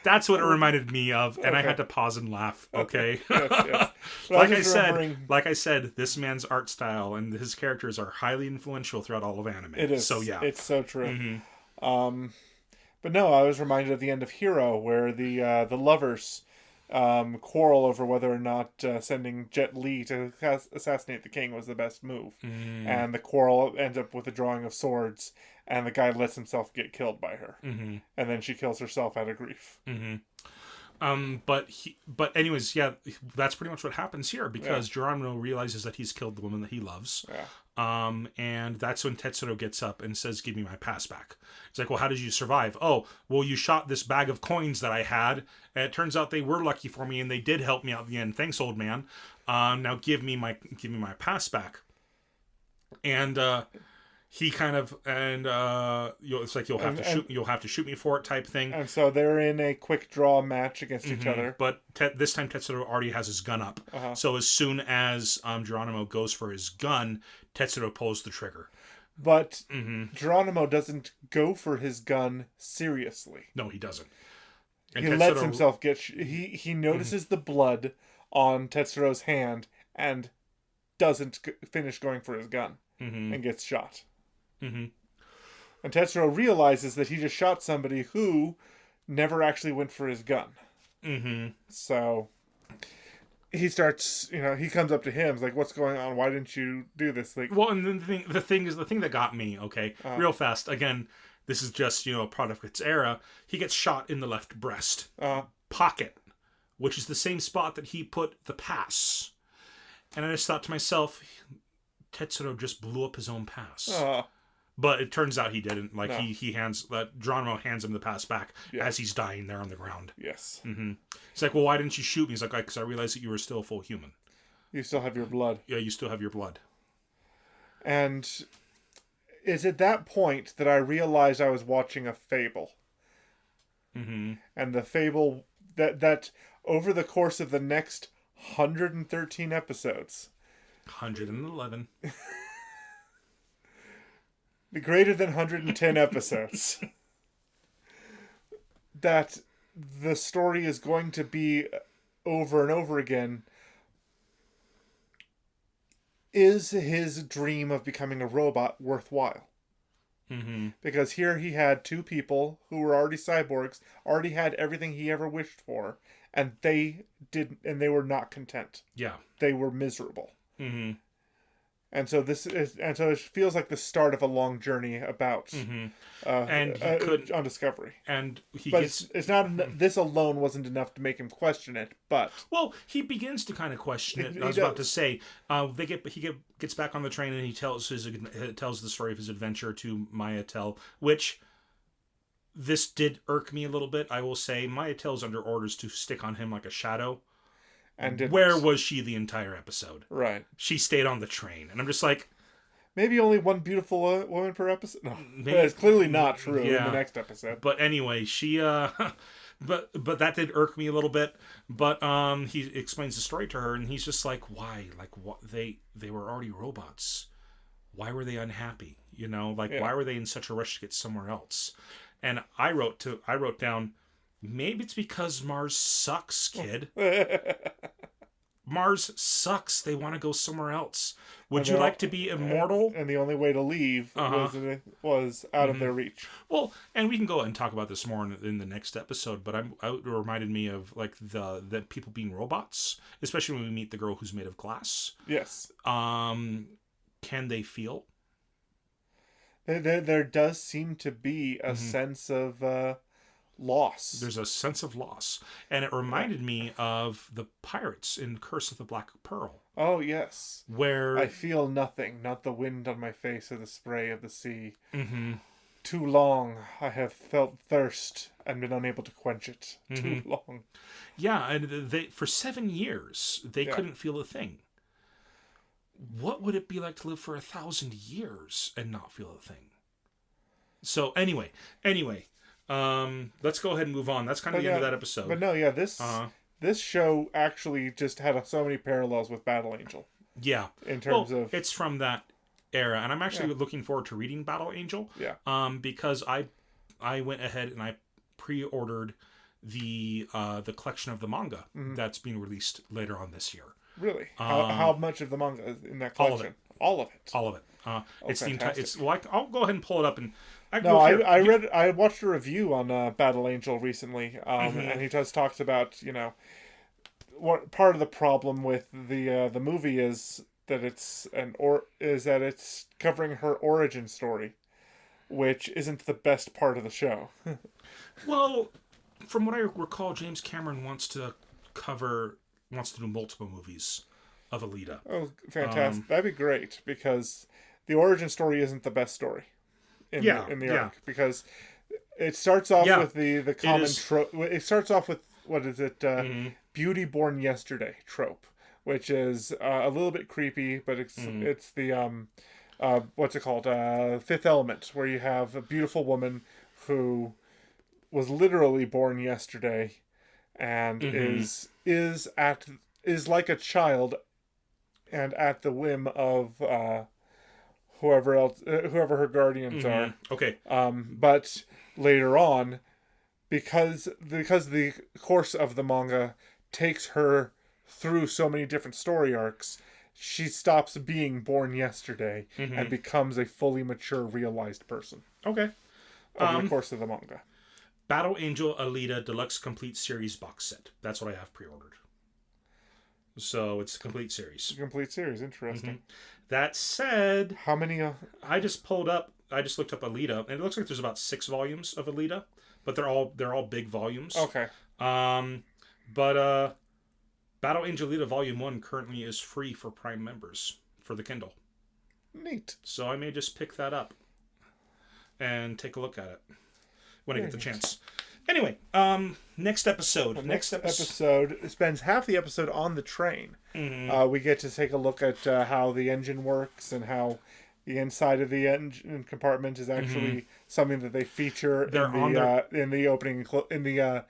That's what it reminded me of, and I had to pause and laugh, okay? Yes. Like I said, this man's art style and his characters are highly influential throughout all of anime. It is. So, yeah. It's so true. Mm-hmm. But no, I was reminded of the end of Hero, where the lovers quarrel over whether or not sending Jet Li to assassinate the king was the best move. And the quarrel ends up with a drawing of swords, and the guy lets himself get killed by her. And then she kills herself out of grief. But anyways, yeah, that's pretty much what happens here, because Geronimo realizes that he's killed the woman that he loves. And that's when Tetsuro gets up and says, give me my pass back. It's like, well, how did you survive? Oh, well, you shot this bag of coins that I had, and it turns out they were lucky for me, and they did help me out in the end. Thanks, old man. Now give me my pass back. And he kind of it's like you'll have to shoot me for it type thing. And so they're in a quick draw match against each other. But this time Tetsuro already has his gun up. So as soon as Geronimo goes for his gun, Tetsuro pulls the trigger. But Geronimo doesn't go for his gun seriously. No, he doesn't. And he lets himself get... He notices the blood on Tetsuro's hand and doesn't finish going for his gun and gets shot. And Tetsuro realizes that he just shot somebody who never actually went for his gun. So he starts, he comes up to him, he's like, what's going on? Why didn't you do this? Like, well, and then the thing that got me, okay, real fast, again, this is just, a product of its era. He gets shot in the left breast pocket, which is the same spot that he put the pass. And I just thought to myself, Tetsuro just blew up his own pass. But it turns out he didn't. Like, no. Geronimo hands him the pass back as he's dying there on the ground. Yes. He's like, well, why didn't you shoot me? He's like, because I realized that you were still a full human. You still have your blood. Yeah, you still have your blood. And it's at that point that I realized I was watching a fable. And the fable that over the course of the next 113 episodes... 111. The greater than 110 episodes, that the story is going to be over and over again. Is his dream of becoming a robot worthwhile? Because here he had 2 people who were already cyborgs, already had everything he ever wished for, and they were not content. Yeah. They were miserable. And so it feels like the start of a long journey about And he couldn't. on Discovery. And he But gets. it's not this alone wasn't enough to make him question it. But Well, he begins to kind of question it. He I was about to does. say, gets back on the train and he tells the story of his adventure to Maya Tell, which this did irk me a little bit. I will say, Maya Tell's under orders to stick on him like a shadow. and didn't. Where was she the entire episode? Right. She stayed on the train, and I'm just like, Maybe only one beautiful woman per episode. No, Maybe- it's clearly not true in Yeah. the next episode. but anyway, she but that did irk me a little bit. But he explains the story to her, and he's just like, why? Like, what? They were already robots. Why were they unhappy? You know, like, Yeah. why were they in such a rush to get somewhere else? And I wrote down, maybe it's because Mars sucks, kid. Mars sucks. They want to go somewhere else. Would you like to be immortal? And the only way to leave was out of their reach. Well, and we can go ahead and talk about this more in the next episode. But it reminded me of like the people being robots, especially when we meet the girl who's made of glass. Yes. Can they feel? There does seem to be a sense of loss. There's a sense of loss, and it reminded me of the pirates in Curse of the Black Pearl, Oh, yes. where I feel nothing, not the wind on my face or the spray of the sea. Mhm. Too long I have felt thirst and been unable to quench it. Too long. yeah, and they for 7 years they Yeah. couldn't feel a thing. What would it be like to live for 1,000 years and not feel a thing? So anyway, let's go ahead and move on. That's kind of the end of that episode. But no, yeah, this show actually just had so many parallels with Battle Angel Yeah, in terms of it's from that era, and I'm actually looking forward to reading Battle Angel. Yeah. Because I went ahead and I pre-ordered the collection of the manga that's being released later on this year. Really. How much of the manga is in that collection? All of it. All of it. It's the entire. fantastic. It's well, I'll go ahead and pull it up and. I watched a review on Battle Angel recently, and he just talks about what part of the problem with the movie is that it's covering her origin story, which isn't the best part of the show. Well, from what I recall, James Cameron wants to do multiple movies of Alita. Oh, fantastic! That'd be great because the origin story isn't the best story in the arc because it starts off with the common trope. It starts off with what is it? Beauty born yesterday trope, which is a little bit creepy, but it's the what's it called? Fifth Element, where you have a beautiful woman who was literally born yesterday and is like a child and at the whim of whoever her guardians are. Okay. But later on, because the course of the manga takes her through so many different story arcs, she stops being born yesterday and becomes a fully mature, realized person Okay. over the course of the manga. Battle Angel Alita Deluxe Complete Series box set. That's what I have pre-ordered. So it's a complete series. Complete series, interesting. That said, How many? I just looked up Alita, and it looks like there's about 6 volumes of Alita, but they're all big volumes. Okay. But Battle Angel Alita Volume 1 currently is free for Prime members for the Kindle. Neat. So I may just pick that up and take a look at it when I get the chance. Anyway, next episode. Next episode spends half the episode on the train. We get to take a look at how the engine works and how the inside of the engine compartment is actually something that they feature in the opening in the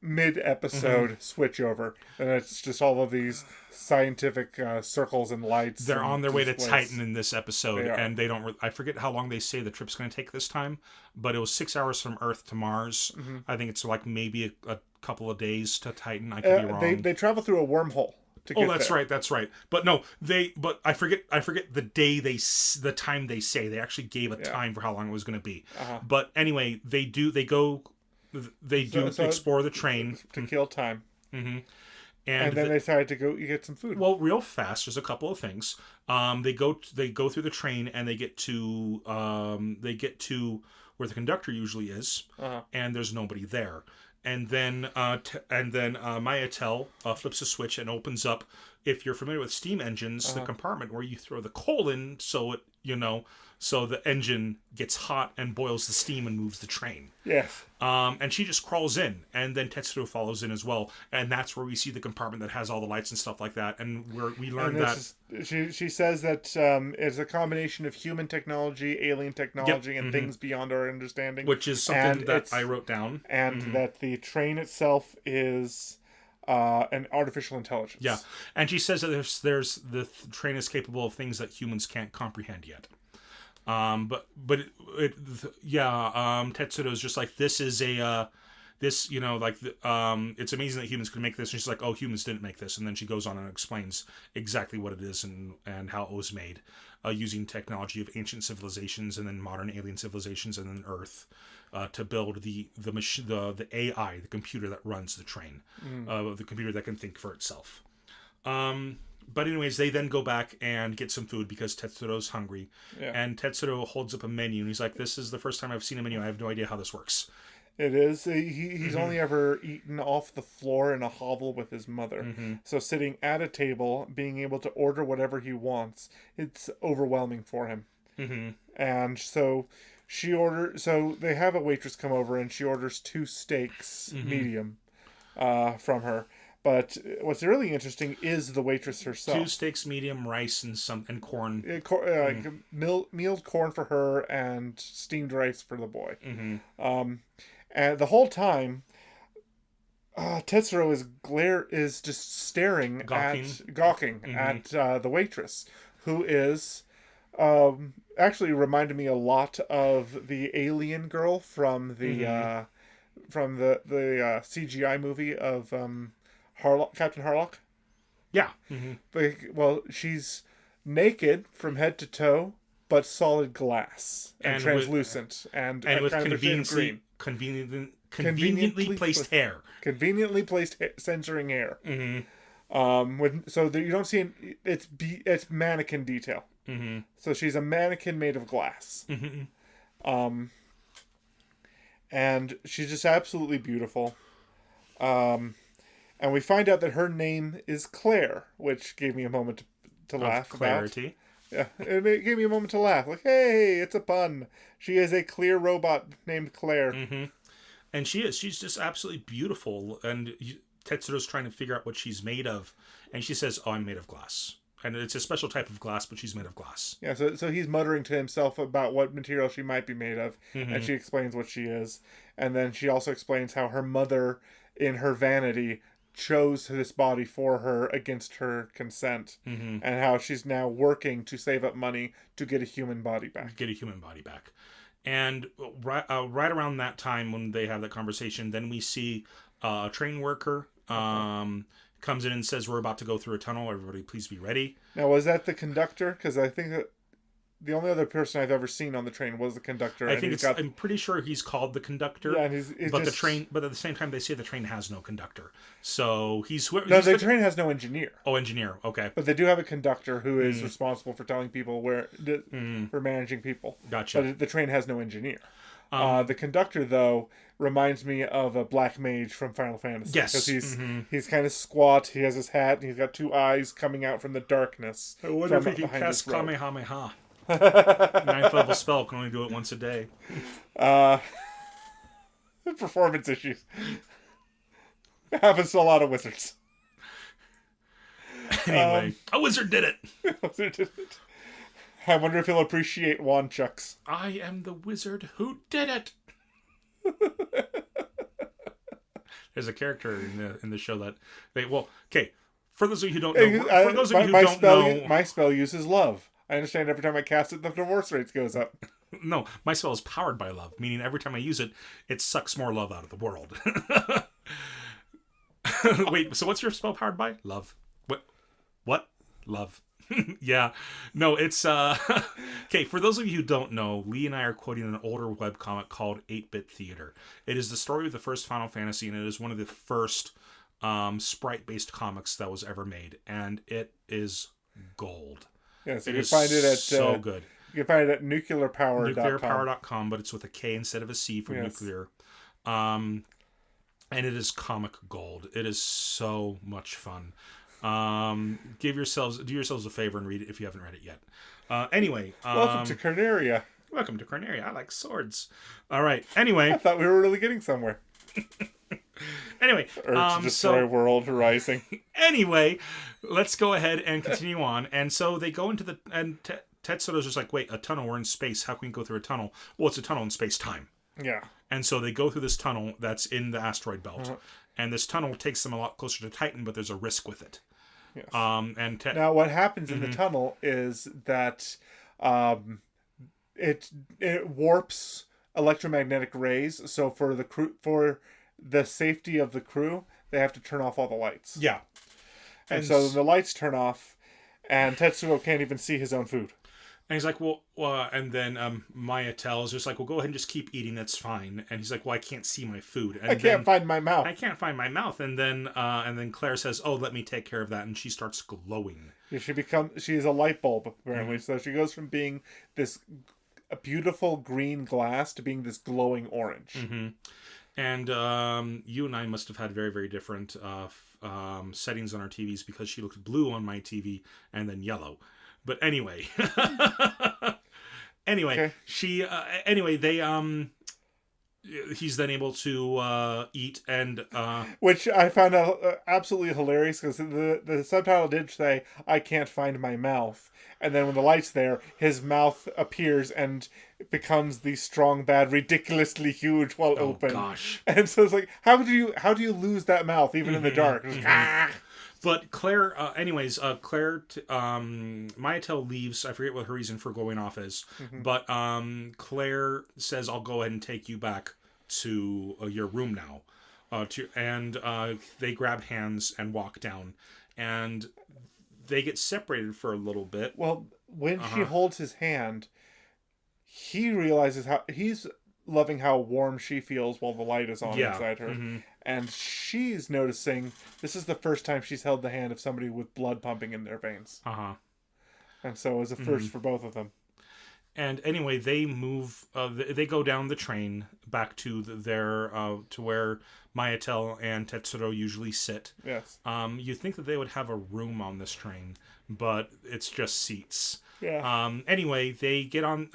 mid-episode switchover, and it's just all of these scientific circles and lights. They're on their way to displays. Titan in this episode, and they don't. I forget how long they say the trip's going to take this time, but it was 6 hours from Earth to Mars. I think it's like maybe a couple of days to Titan. I could be wrong. They travel through a wormhole. That's right. But no, But I forget the time they say. They actually gave a time for how long it was going to be. But anyway, they do explore the train to kill time. And then they decided to go get some food. Well, real fast, there's a couple of things. They go through the train, and they get to where the conductor usually is, and there's nobody there. And then Mayatel flips a switch and opens up. If you're familiar with steam engines, the compartment where you throw the coal in, so it so the engine gets hot and boils the steam and moves the train. Yes. And she just crawls in, and then Tetsuro follows in as well, and that's where we see the compartment that has all the lights and stuff like that, and we learn that she says that it's a combination of human technology, alien technology, and things beyond our understanding, which is something that I wrote down, and that the train itself is an artificial intelligence. Yeah, and she says that the train is capable of things that humans can't comprehend yet. Tetsuro is just like, this is it's amazing that humans could make this, and she's like, oh, humans didn't make this, and then she goes on and explains exactly what it is and how it was made, using technology of ancient civilizations and then modern alien civilizations and then Earth, to build the AI, the computer that runs the train, the computer that can think for itself. But anyways, they then go back and get some food because Tetsuro's hungry. Yeah. And Tetsuro holds up a menu, and he's like, this is the first time I've seen a menu. I have no idea how this works. It is. He's only ever eaten off the floor in a hovel with his mother. So sitting at a table, being able to order whatever he wants, it's overwhelming for him. And so so they have a waitress come over, and she orders 2 steaks, medium, from her. But what's really interesting is the waitress herself. 2 steaks, medium, rice, and corn. Mealed corn for her and steamed rice for the boy. And the whole time, Tetsuro is just staring, gawking at the waitress, who is actually reminded me a lot of the alien girl from the CGI movie of Captain Harlock. Yeah. Well, she's naked from head to toe, but solid glass and translucent and with kind conveniently placed hair. Conveniently placed censoring hair. So that you don't see it's mannequin detail. So she's a mannequin made of glass. And she's just absolutely beautiful. And we find out that her name is Claire, which gave me a moment to laugh clarity. About. Yeah, it gave me a moment to laugh. Like, hey, it's a pun. She is a clear robot named Claire. And she's just absolutely beautiful. And Tetsuro's trying to figure out what she's made of. And she says, oh, I'm made of glass. And it's a special type of glass, but she's made of glass. Yeah, so he's muttering to himself about what material she might be made of. And she explains what she is. And then she also explains how her mother, in her vanity, chose this body for her against her consent, and how she's now working to save up money to get a human body back. And right around that time when they have that conversation, then we see a train worker comes in and says, we're about to go through a tunnel. Everybody please be ready. At that the conductor? Because I think that the only other person I've ever seen on the train was the conductor. I'm pretty sure he's called the conductor. Yeah, and he's but at the same time, they say the train has no conductor. So the train has no engineer. Oh, engineer. Okay. But they do have a conductor who is responsible for telling people for managing people. Gotcha. But the train has no engineer. The conductor, though, reminds me of a black mage from Final Fantasy. Yes. Because he's kind of squat, he has his hat, and he's got 2 eyes coming out from the darkness. I wonder if he can cast Kamehameha. 9th level spell, can only do it once a day. Performance issues. Happens to a lot of wizards. Anyway, a wizard did it. I wonder if he'll appreciate wand chucks. I am the wizard who did it. There's a character in the show that for those of you who don't know, my spell uses love. I understand every time I cast it, the divorce rate goes up. No, my spell is powered by love, meaning every time I use it, it sucks more love out of the world. Wait, so what's your spell powered by? Love. What? Love. Yeah. No, it's... Okay, for those of you who don't know, Lee and I are quoting an older webcomic called 8-Bit Theater. It is the story of the first Final Fantasy, and it is one of the first sprite-based comics that was ever made, and it is gold. Yes, It you can is find it at so good. You can find it at nuclearpower.com. Nuclearpower.com, but it's with a K instead of a C for nuclear. And it is comic gold. It is so much fun. Do yourselves a favor and read it if you haven't read it yet. Anyway, welcome to Carnaria. Welcome to Carnaria. I like swords. All right. Anyway, I thought we were really getting somewhere. Anyway, Urge to destroy world rising. Anyway, let's go ahead and continue on. And so they go into Tetsuro's just like, wait, a tunnel? We're in space. How can we go through a tunnel? Well, it's a tunnel in space-time. Yeah. And so they go through this tunnel that's in the asteroid belt. And this tunnel takes them a lot closer to Titan, but there's a risk with it. Yes. Now, what happens in the tunnel is that it warps electromagnetic rays. So for the safety of the crew, they have to turn off all the lights. Yeah. And so the lights turn off, and Tetsuro can't even see his own food. And he's like, well, and then Maya tells, just like, well, go ahead and just keep eating. That's fine. And he's like, well, I can't see my food. And I can't find my mouth. I can't find my mouth. And then Claire says, oh, let me take care of that. And she starts glowing. Yeah, she's a light bulb, apparently. So she goes from being a beautiful green glass to being this glowing orange. Mm-hmm. And you and I must have had very, very different settings on our TVs, because she looked blue on my TV and then yellow. But anyway, Okay. he's then able to eat, and which I found out absolutely hilarious, because the subtitle did say, I can't find my mouth. And then when the light's there, his mouth appears and becomes the strong, bad, ridiculously huge while open. Oh gosh. And so it's like, how do you lose that mouth even in the dark? It's like, ah! But Claire, Mayatel leaves. I forget what her reason for going off is. But Claire says, I'll go ahead and take you back to your room now. They grab hands and walk down. And they get separated for a little bit. Well, when she holds his hand, he realizes how he's loving how warm she feels while the light is on inside her. Mm-hmm. And she's noticing this is the first time she's held the hand of somebody with blood pumping in their veins. And so it was a first for both of them. And anyway, they move. They go down the train back to to where Mayatel and Tetsuro usually sit. Yes. You think that they would have a room on this train, but it's just seats. Yeah. Anyway, they get on.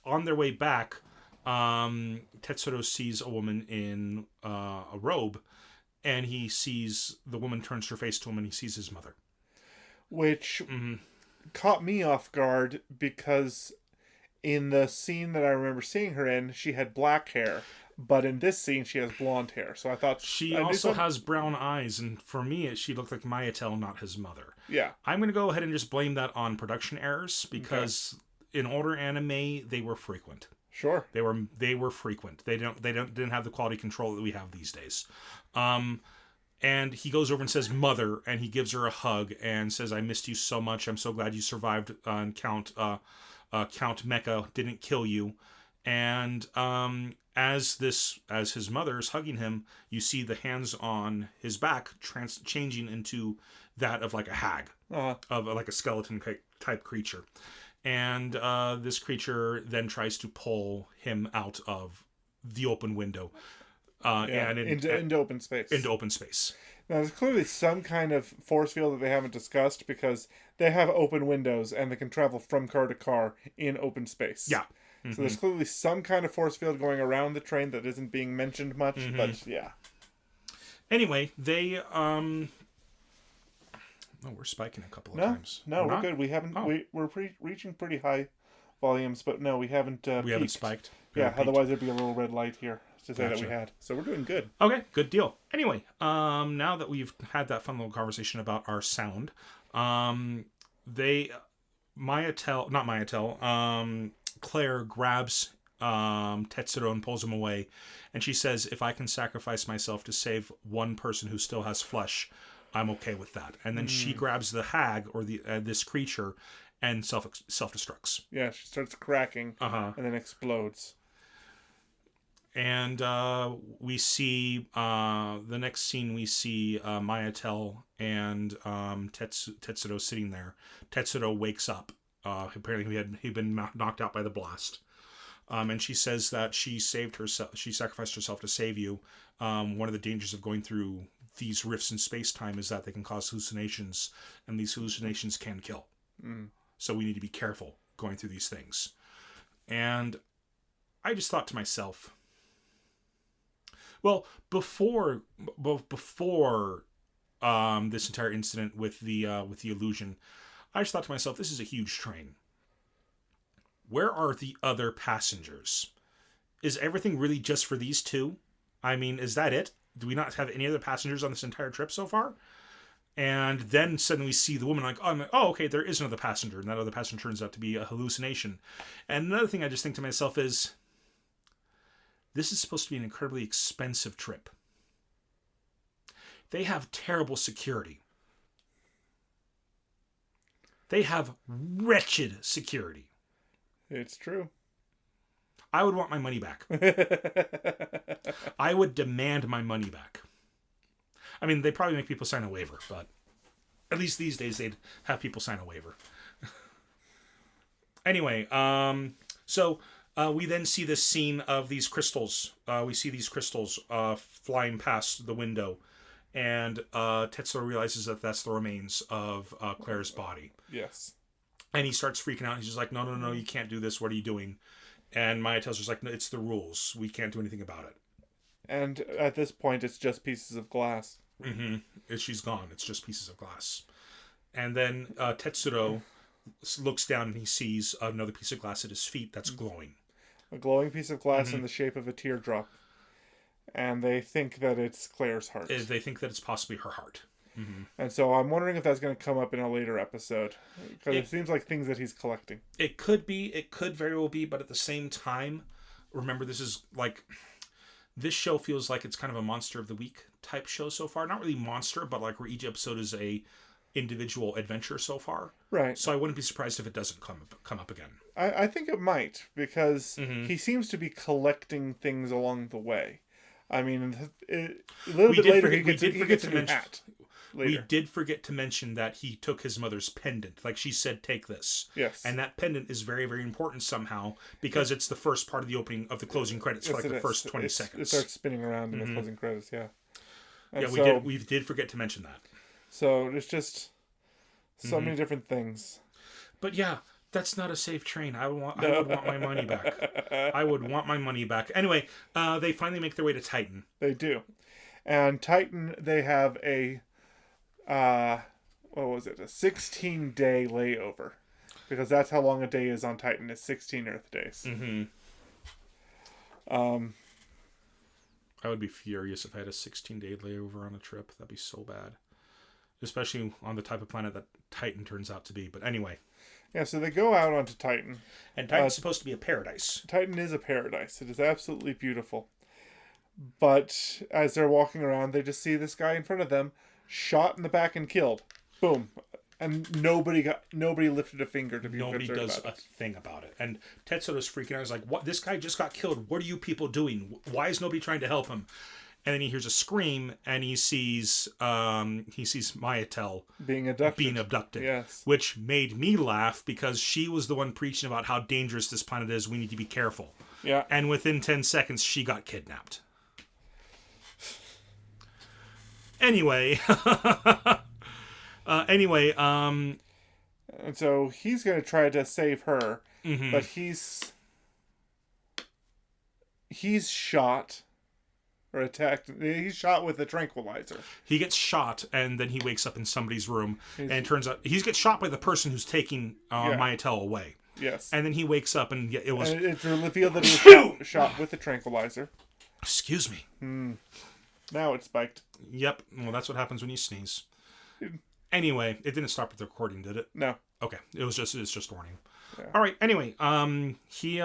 On their way back. Tetsuro sees a woman in a robe, and he sees the woman turns her face to him, and he sees his mother, which caught me off guard, because in the scene that I remember seeing her in, she had black hair, but in this scene she has blonde hair. So I thought she also has brown eyes, and for me she looked like Mayatel, not his mother. Yeah, I'm gonna go ahead and just blame that on production errors, because in older anime they were frequent. Sure. They were frequent. They didn't have the quality control that we have these days. And he goes over and says mother, and he gives her a hug and says, I missed you so much. I'm so glad you survived, and Count Mecha didn't kill you. And as his mother is hugging him, you see the hands on his back changing into that of like a hag, of like a skeleton type creature. And this creature then tries to pull him out of the open window. And into open space. Into open space. Now, there's clearly some kind of force field that they haven't discussed, because they have open windows and they can travel from car to car in open space. Yeah. Mm-hmm. So there's clearly some kind of force field going around the train that isn't being mentioned much, but yeah. Anyway, they... Oh, we're spiking a couple of times. No, we're good. We haven't. Oh. We're reaching pretty high volumes, but no, we haven't. We haven't spiked. Otherwise there'd be a little red light here to say that we had. So we're doing good. Okay, good deal. Anyway, now that we've had that fun little conversation about our sound, Claire grabs Tetsuro and pulls him away, and she says, "If I can sacrifice myself to save one person who still has flesh, I'm okay with that." And then she grabs the hag, or this creature, and self-destructs. Yeah, she starts cracking and then explodes. And we see the next scene. We see Mayatel and Tetsuro sitting there. Tetsuro wakes up. Apparently, he'd been knocked out by the blast. And she says that she saved herself. She sacrificed herself to save you. One of the dangers of going through these rifts in space-time is that they can cause hallucinations, and these hallucinations can kill. So we need to be careful going through these things. And I just thought to myself, well, before this entire incident with the illusion, I just thought to myself, this is a huge train. Where are the other passengers? Is everything really just for these two? I mean, is that it? Do we not have any other passengers on this entire trip so far? And then suddenly we see the woman like, oh, okay, there is another passenger. And that other passenger turns out to be a hallucination. And another thing I just think to myself is, this is supposed to be an incredibly expensive trip. They have terrible security. They have wretched security. It's true. I would want my money back. I would demand my money back. I mean, they probably make people sign a waiver, but at least these days they'd have people sign a waiver. Anyway, so we then see this scene of these crystals. We see these crystals flying past the window, and Tetsuro realizes that that's the remains of Claire's body. Yes. And he starts freaking out. He's just like, no, you can't do this. What are you doing? And Maya tells her, like, no, it's the rules. We can't do anything about it. And at this point, it's just pieces of glass. Mm-hmm. She's gone. It's just pieces of glass. And then Tetsuro looks down and he sees another piece of glass at his feet that's glowing. A glowing piece of glass in the shape of a teardrop. And they think that it's Claire's heart. They think that it's possibly her heart. Mm-hmm. And so I'm wondering if that's going to come up in a later episode. Because it seems like things that he's collecting. It could be. It could very well be. But at the same time, remember, this is like... This show feels like it's kind of a Monster of the Week type show so far. Not really monster, but like where each episode is a individual adventure so far. Right. So I wouldn't be surprised if it doesn't come up again. I think it might, because he seems to be collecting things along the way. I mean, a little bit later, he gets a new hat. Later. We did forget to mention that he took his mother's pendant. Like she said, take this. Yes. And that pendant is very, very important somehow because it's the first part of the opening of the closing credits for like the first 20 seconds. It starts spinning around in the closing credits, yeah. And yeah, we did forget to mention that. So there's just so many different things. But yeah, that's not a safe train. I would want my money back. I would want my money back. Anyway, they finally make their way to Titan. They do. And Titan, they have a... what was it? A 16-day layover, because that's how long a day is on Titan. Is 16 Earth days. Mm-hmm. I would be furious if I had a 16-day layover on a trip. That'd be so bad, especially on the type of planet that Titan turns out to be. But anyway, yeah. So they go out onto Titan, and Titan's supposed to be a paradise. Titan is a paradise. It is absolutely beautiful. But as they're walking around, they just see this guy in front of them, shot in the back and killed. Boom. And nobody lifted a finger to be concerned about it. Nobody does a thing about it. And Tetsuro's freaking out. He's like, "What? This guy just got killed. What are you people doing? Why is nobody trying to help him?" And then he hears a scream, and he sees Mayatel being abducted. Yes. Which made me laugh because she was the one preaching about how dangerous this planet is. We need to be careful. Yeah. And within 10 seconds, she got kidnapped. Anyway, and so he's going to try to save her, but he's shot or attacked. He's shot with a tranquilizer. He gets shot, and then he wakes up in somebody's room, and it turns out he gets shot by the person who's taking Mayatel away. Yes. And then he wakes up, and it was... And it's revealed that he was shot with a tranquilizer. Excuse me. Now it's spiked. Yep. Well, that's what happens when you sneeze. Anyway, it didn't stop with the recording, did it? No. Okay. It's just a warning. Yeah. All right. Anyway, he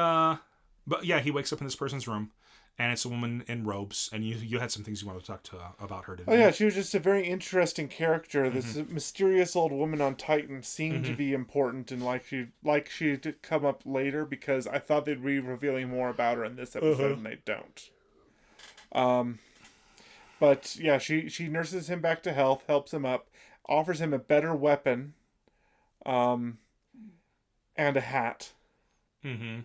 wakes up in this person's room, and it's a woman in robes, and you had some things you wanted to talk about her, didn't you? Oh yeah, she was just a very interesting character. This mysterious old woman on Titan seemed to be important, and she'd come up later, because I thought they'd be revealing more about her in this episode, and they don't. But yeah, she nurses him back to health, helps him up, offers him a better weapon, um, and a hat Mm-hmm.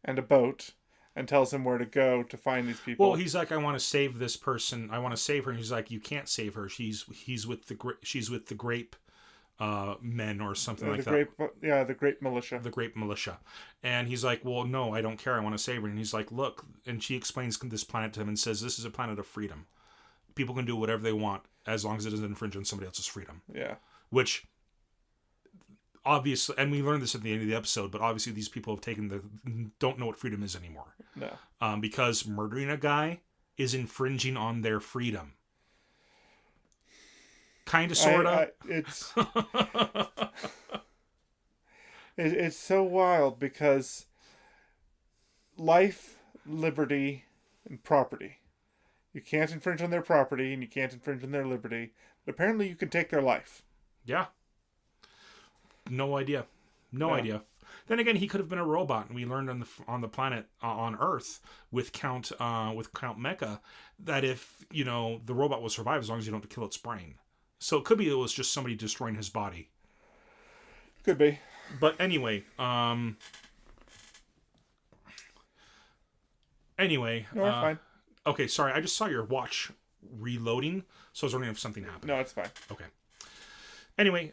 and a boat, and tells him where to go to find these people. Well, he's like, I want to save this person. I want to save her. And he's like, you can't save her. She's with the grape men or something like that. The grape militia. The grape militia. And he's like, well, no, I don't care. I want to save her. And he's like, look. And she explains this planet to him and says, this is a planet of freedom. People can do whatever they want as long as it doesn't infringe on somebody else's freedom. Yeah. Which, obviously, and we learned this at the end of the episode, but obviously these people don't know what freedom is anymore. No. Because murdering a guy is infringing on their freedom. Kind of, sort of. It's so wild because life, liberty, and property. You can't infringe on their property and you can't infringe on their liberty. But apparently you can take their life. Yeah. No idea. No idea. Then again, he could have been a robot, and we learned on the planet on Earth with Count Mecha that if the robot will survive as long as you don't kill its brain. So it was just somebody destroying his body. Could be. But anyway, No, we're fine. Okay, sorry, I just saw your watch reloading, so I was wondering if something happened. No, it's fine. Okay. Anyway,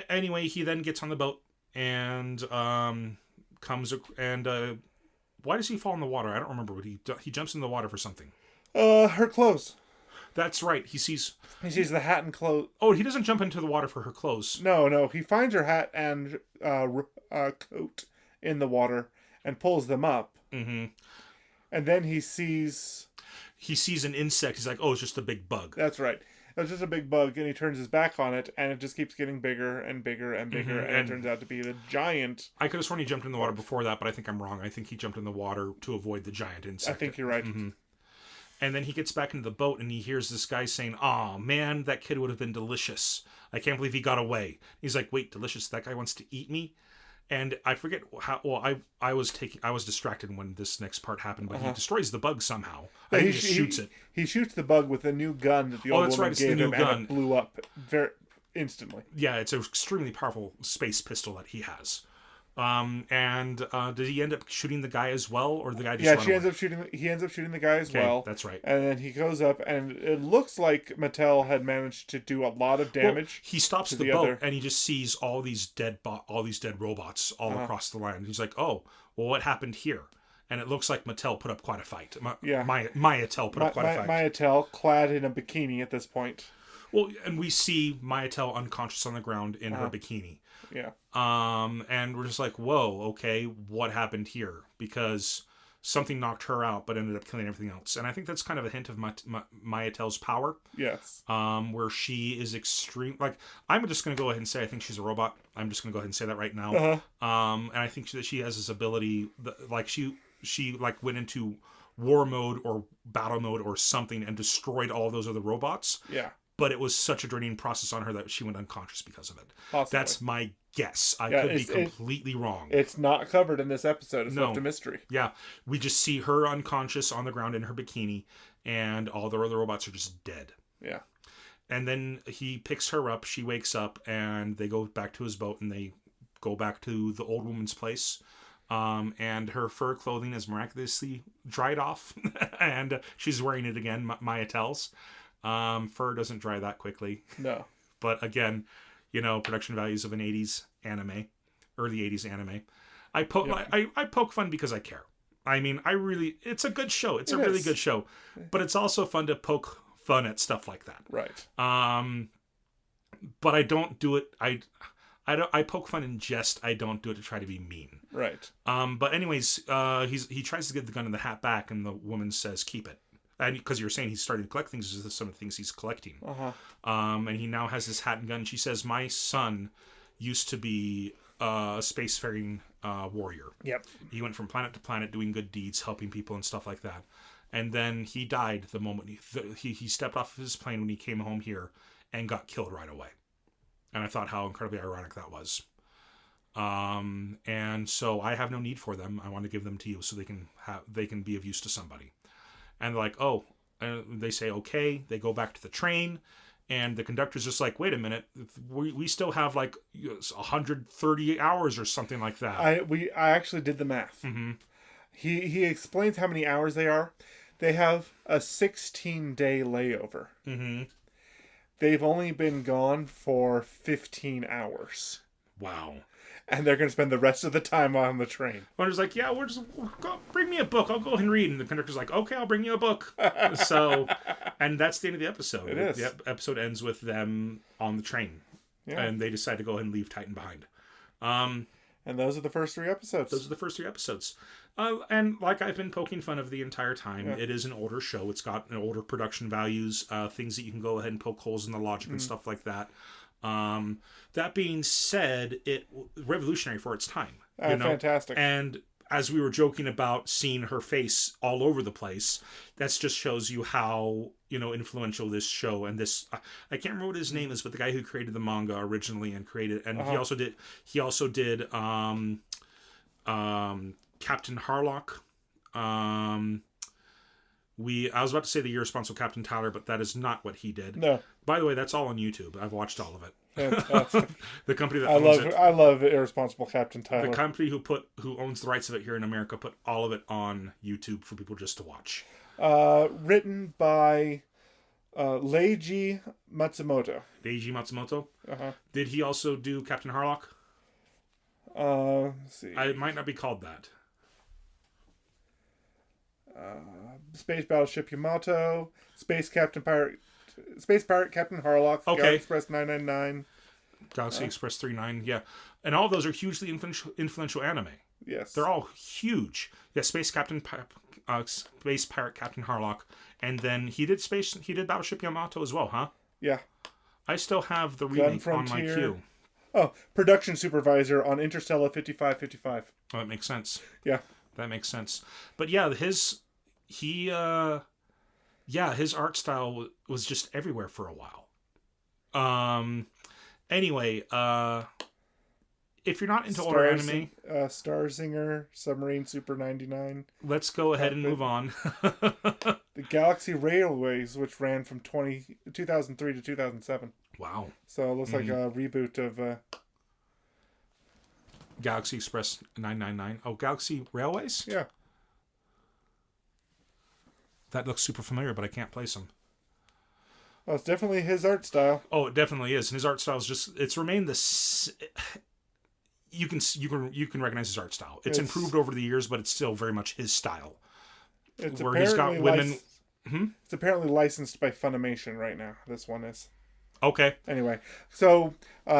anyway, he then gets on the boat and comes and why does he fall in the water? I don't remember what he jumps in the water for something. Her clothes. That's right. He sees the hat and clothes. Oh, he doesn't jump into the water for her clothes. No, he finds her hat and coat in the water and pulls them up. Mm-hmm. And then he sees an insect. He's like, oh, it's just a big bug. That's right. It's just a big bug, and he turns his back on it, and it just keeps getting bigger and bigger and bigger, Mm-hmm. and it turns out to be a giant. I could have sworn he jumped in the water before that, but I think I'm wrong. I think he jumped in the water to avoid the giant insect. I think you're right. Mm-hmm. And then he gets back into the boat, and he hears this guy saying, "Oh man, that kid would have been delicious. I can't believe he got away." He's like, "Wait, delicious? That guy wants to eat me?" And I forget how. Well, I was distracted when this next part happened, but he destroys the bug somehow. Yeah, he just shoots it. He shoots the bug with a new gun that the old woman gave him, and it blew up very instantly. Yeah, it's an extremely powerful space pistol that he has. Did he end up shooting the guy as well, or the guy just run away? He ends up shooting the guy as well. That's right. And then he goes up, and it looks like Mattel had managed to do a lot of damage. He stops the boat, and he just sees all these dead robots all across the land. He's like, "Oh, well, what happened here?" And it looks like Mattel put up quite a fight. Mayatel put up quite a fight. Mayatel, clad in a bikini at this point. Well, and we see Mayatel unconscious on the ground in her bikini. Yeah. And we're just like, whoa, okay, what happened here? Because something knocked her out, but ended up killing everything else. And I think that's kind of a hint of Mayatel's power. Yes. Where she is extreme. Like, I'm just going to go ahead and say I think she's a robot. I'm just going to go ahead and say that right now. And I think that she has this ability, like she like went into war mode or battle mode or something and destroyed all those other robots. Yeah. But it was such a draining process on her that she went unconscious because of it. Possibly. That's my guess. I could be completely wrong. It's not covered in this episode. It's left a mystery. Yeah. We just see her unconscious on the ground in her bikini, and all the other robots are just dead. Yeah. And then he picks her up, she wakes up, and they go back to his boat, and they go back to the old woman's place. And her fur clothing is miraculously dried off, and she's wearing it again, Mayatel's. Fur doesn't dry that quickly. No. But again, production values of an 80s anime, early 80s anime. I poke fun because I care. I mean, it's a good show. It's a really good show, but it's also fun to poke fun at stuff like that. Right. But I don't do it. I poke fun in jest. I don't do it to try to be mean. Right. But anyways, he tries to get the gun and the hat back, and the woman says, "Keep it." And because you're saying he's starting to collect things, this is some of the things he's collecting. And he now has this hat and gun. She says, "My son used to be a spacefaring warrior. Yep. He went from planet to planet doing good deeds, helping people and stuff like that. And then he died the moment he stepped off of his plane when he came home here and got killed right away." And I thought how incredibly ironic that was. And so I have no need for them. I want to give them to you so they can be of use to somebody. And they're like, oh, and they say, okay. They go back to the train. And the conductor's just like, wait a minute, we still have like 130 hours or something like that. I actually did the math. Mm-hmm. He explains how many hours they are. They have a 16-day layover. Mm-hmm. They've only been gone for 15 hours. Wow. And they're going to spend the rest of the time on the train. Wonder's like, yeah, bring me a book. I'll go ahead and read. And the conductor's like, okay, I'll bring you a book. So, and that's the end of the episode. It is. The episode ends with them on the train. Yeah. And they decide to go ahead and leave Titan behind. And those are the first 3 episodes. Those are the first 3 episodes. And like I've been poking fun of the entire time, it is an older show. It's got older production values, things that you can go ahead and poke holes in the logic and stuff like that. That being said, it revolutionary for its time. Fantastic. And as we were joking about seeing her face all over the place, that just shows you how influential this show and this. I can't remember what his name is, but the guy who created the manga originally and created, and he also did Captain Harlock. I was about to say the irresponsible Captain Tyler, but that is not what he did. No. By the way, that's all on YouTube. I've watched all of it. Fantastic. The company that owns it. I love irresponsible Captain Tyler. The company who owns the rights of it here in America put all of it on YouTube for people just to watch. Written by Leiji Matsumoto. Leiji Matsumoto. Uh-huh. Did he also do Captain Harlock? Let's see. It might not be called that. Space Battleship Yamato, Space Pirate Captain Harlock, Okay. Galaxy Express 999. Galaxy Express 39, yeah. And all those are hugely influential anime. Yes. They're all huge. Yeah, Space Pirate Captain Harlock. And then he did Battleship Yamato as well, huh? Yeah. I still have the remake on my queue. Oh, production supervisor on Interstellar 5555. Oh, that makes sense. Yeah. That makes sense. But yeah, his art style was just everywhere for a while. Anyway, if you're not into older anime, Starzinger, Submarine Super 99. let's go ahead and move on. The Galaxy Railways, which ran from 2003 to 2007. Wow. So it looks like a reboot of Galaxy Express 999. Oh, Galaxy Railways? Yeah. That looks super familiar, but I can't place him. Well, it's definitely his art style. Oh, it definitely is. And his art style is it's remained you can recognize his art style. It's improved over the years, but it's still very much his style. It's where he's got women. It's apparently licensed by Funimation right now. This one is. Okay. Anyway, so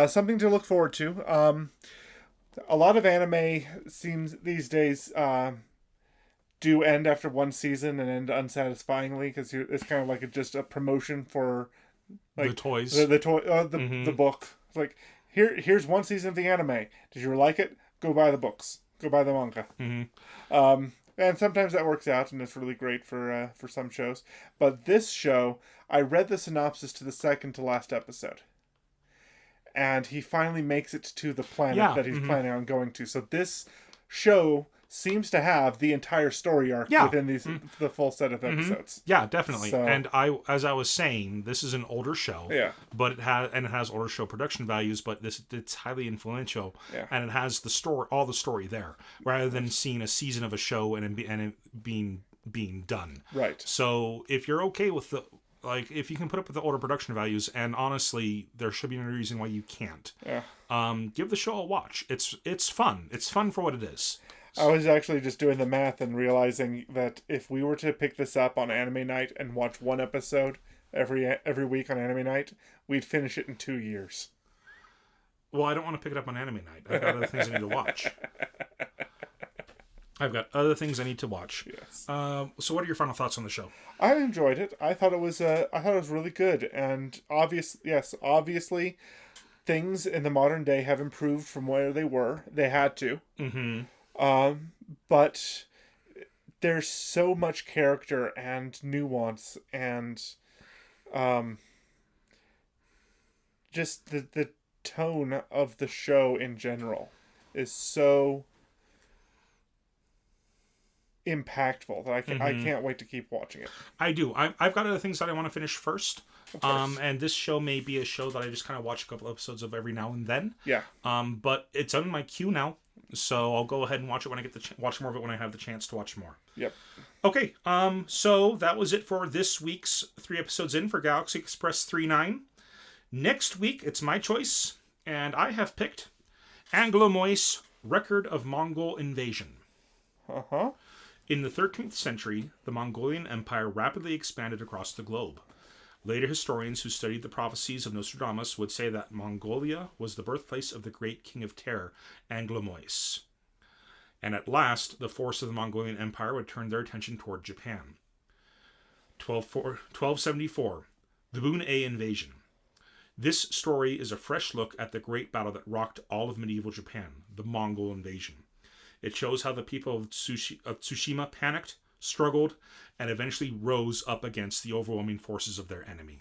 something to look forward to. A lot of anime seems these days do end after one season and end unsatisfyingly because it's kind of like just a promotion for like the toys, the book. It's like here's one season of the anime. Did you like it? Go buy the books. Go buy the manga. Mm-hmm. And sometimes that works out, and it's really great for some shows. But this show, I read the synopsis to the second to last episode. And he finally makes it to the planet that he's planning on going to. So this show seems to have the entire story arc within the full set of episodes. Yeah, definitely. So, and as I was saying, this is an older show. Yeah. But it has older show production values, but it's highly influential. Yeah. And it has all the story there, rather than seeing a season of a show and it being done. Right. So if you're okay with if you can put up with the older production values, and honestly, there should be no reason why you can't. Yeah. Give the show a watch. It's fun. It's fun for what it is. I was actually just doing the math and realizing that if we were to pick this up on Anime Night and watch one episode every week on Anime Night, we'd finish it in 2 years. Well, I don't want to pick it up on Anime Night. I've got other things I need to watch. Yes. So what are your final thoughts on the show? I enjoyed it. I thought it was really good, and obviously things in the modern day have improved from where they were. They had to. Mm-hmm. But there's so much character and nuance and just the tone of the show in general is so impactful that I can't wait to keep watching it. I do. I've got other things that I want to finish first. Of course. And this show may be a show that I just kind of watch a couple episodes of every now and then. Yeah. But it's on my queue now, so I'll go ahead and watch it when I get watch more of it when I have the chance to watch more. Yep. Okay. So that was it for this week's 3 episodes in for Galaxy Express 39. Next week it's my choice, and I have picked Anglo-Moise: Record of Mongol Invasion. Uh-huh. In the 13th century, the Mongolian Empire rapidly expanded across the globe. Later historians who studied the prophecies of Nostradamus would say that Mongolia was the birthplace of the great king of terror, Anglo-Moise. And at last, the force of the Mongolian Empire would turn their attention toward Japan. 1274, the Bun-A invasion. This story is a fresh look at the great battle that rocked all of medieval Japan, the Mongol invasion. It shows how the people of Tsushima panicked, struggled, and eventually rose up against the overwhelming forces of their enemy.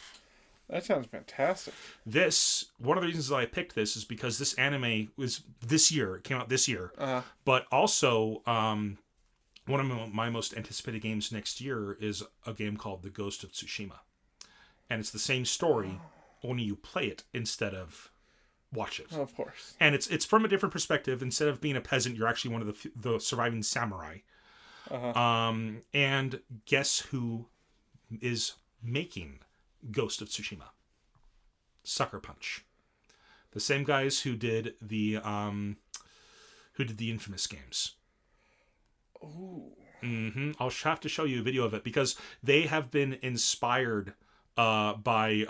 That sounds fantastic. One of the reasons that I picked this is because this anime was this year. It came out this year. Uh-huh. But also, one of my most anticipated games next year is a game called The Ghost of Tsushima. And it's the same story, only you play it instead of watch it. Oh, of course. And it's from a different perspective. Instead of being a peasant, you're actually one of the surviving samurai. Uh-huh. And guess who is making Ghost of Tsushima? Sucker Punch. The same guys who did the Infamous games. Ooh. Mm-hmm. I'll have to show you a video of it because they have been inspired by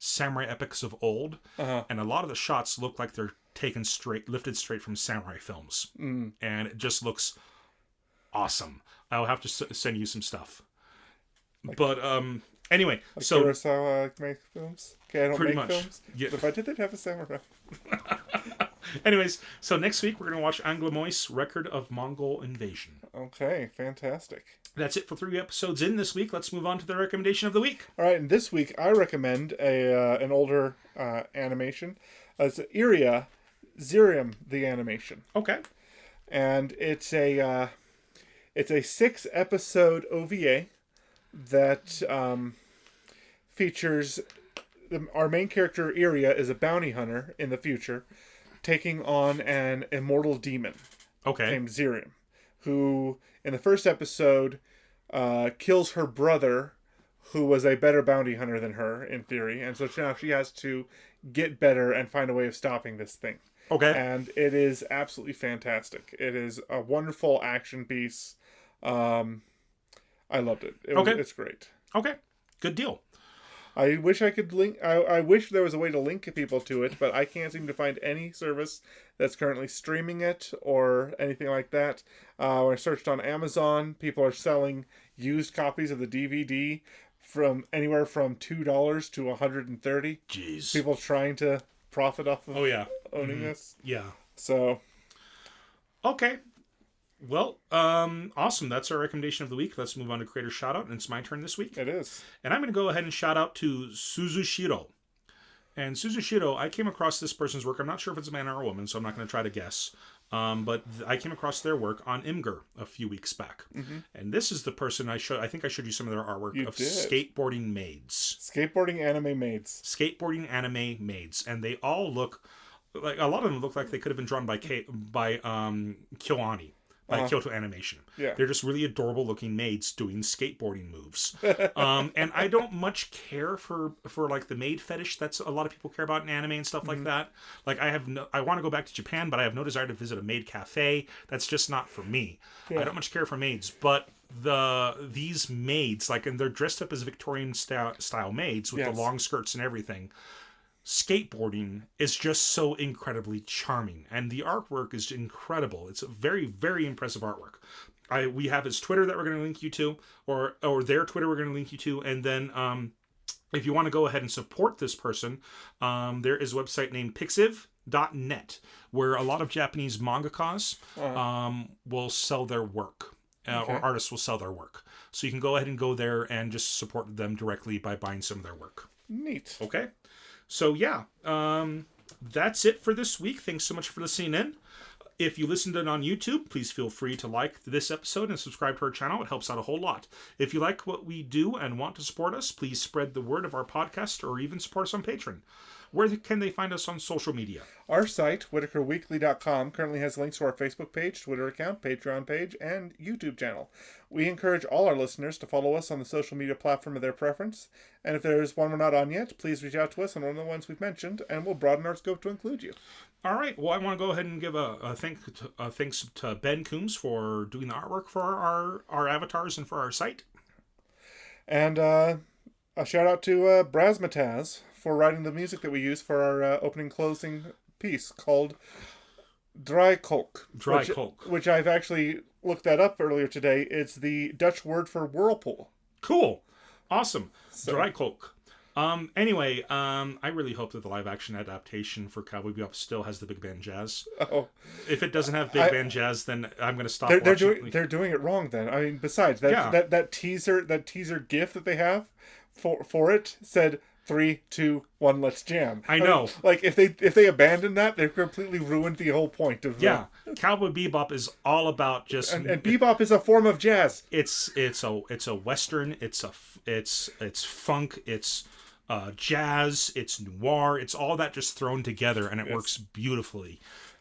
samurai epics of old, and a lot of the shots look like they're lifted straight from samurai films, and it just looks awesome. I'll have to send you some stuff. But anyway, like so Kurosawa make films. Okay, I don't pretty make much. films. Yeah. But if I did, they'd have a samurai. Anyways, so next week we're going to watch Anglo-Moise: Record of Mongol Invasion. Okay, fantastic. That's it for 3 episodes in this week. Let's move on to the recommendation of the week. All right, and this week I recommend an older animation. It's Iria Zirium, the animation. Okay. And it's a 6-episode OVA that features our main character Iria is a bounty hunter in the future, taking on an immortal demon named Zirium, who in the first episode kills her brother, who was a better bounty hunter than her in theory, and so now she has to get better and find a way of stopping this thing. Okay. And it is absolutely fantastic. It is a wonderful action piece. I loved it. It's great. Okay. Good deal. I wish I could link. I wish there was a way to link people to it, but I can't seem to find any service that's currently streaming it or anything like that. When I searched on Amazon, people are selling used copies of the DVD from anywhere from $2 to $130. Jeez. People trying to profit off of owning this. Yeah. So. Okay. Well, awesome. That's our recommendation of the week. Let's move on to creator shout out, and it's my turn this week. It is. And I'm going to go ahead and shout out to Suzushiro. And Suzushiro, I came across this person's work. I'm not sure if it's a man or a woman, so I'm not going to try to guess. But I came across their work on Imgur a few weeks back. Mm-hmm. And this is the person I think I showed you some of their artwork of skateboarding maids. Skateboarding anime maids. Skateboarding anime maids. And they all look like, a lot of them look like they could have been drawn by Kyoani. By Kyoto Animation. Yeah. They're just really adorable looking maids doing skateboarding moves. And I don't much care for like the maid fetish that's a lot of people care about in anime and stuff like that. Like I want to go back to Japan, but I have no desire to visit a maid cafe. That's just not for me. Yeah. I don't much care for maids, but these maids, like, and they're dressed up as Victorian style maids with the long skirts and everything. Skateboarding is just so incredibly charming, and the artwork is incredible. It's a very, very impressive artwork. We have his Twitter that we're going to link you to, or their Twitter we're going to link you to, and then if you want to go ahead and support this person, there is a website named pixiv.net where a lot of Japanese mangakas will sell their work, or artists will sell their work. So you can go ahead and go there and just support them directly by buying some of their work. Neat. Okay. So yeah, that's it for this week. Thanks so much for listening in. If you listened to it on YouTube, please feel free to like this episode and subscribe to our channel. It helps out a whole lot. If you like what we do and want to support us, please spread the word of our podcast or even support us on Patreon. Where can they find us on social media? Our site, WhittakerWeekly.com, currently has links to our Facebook page, Twitter account, Patreon page, and YouTube channel. We encourage all our listeners to follow us on the social media platform of their preference. And if there is one we're not on yet, please reach out to us on one of the ones we've mentioned, and we'll broaden our scope to include you. All right. Well, I want to go ahead and give a thanks to Ben Coombs for doing the artwork for our avatars and for our site. And a shout out to Brazmataz for writing the music that we use for our opening closing piece called Dry Kolk. Which I've actually looked that up earlier today. It's the Dutch word for whirlpool. Cool. Awesome. Dry Kolk. Anyway, I really hope that the live-action adaptation for Cowboy Bebop still has the big band jazz. Oh, if it doesn't have big band jazz, then I'm going to stop watching. They're doing it wrong. Then I mean, besides that teaser GIF that they have for it said 3, 2, 1, let's jam. I know. mean, like if they abandon that, they've completely ruined the whole point of. Cowboy Bebop is all about just and bebop is a form of jazz. It's a western. It's funk. It's jazz, it's noir, it's all that just thrown together, and it works beautifully.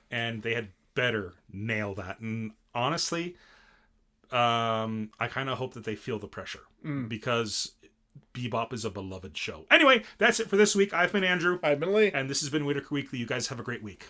And they had better nail that. And honestly, I kind of hope that they feel the pressure because Bebop is a beloved show. Anyway, that's it for this week. I've been Andrew. I've been Lee. And this has been Whittaker Weekly. You guys have a great week.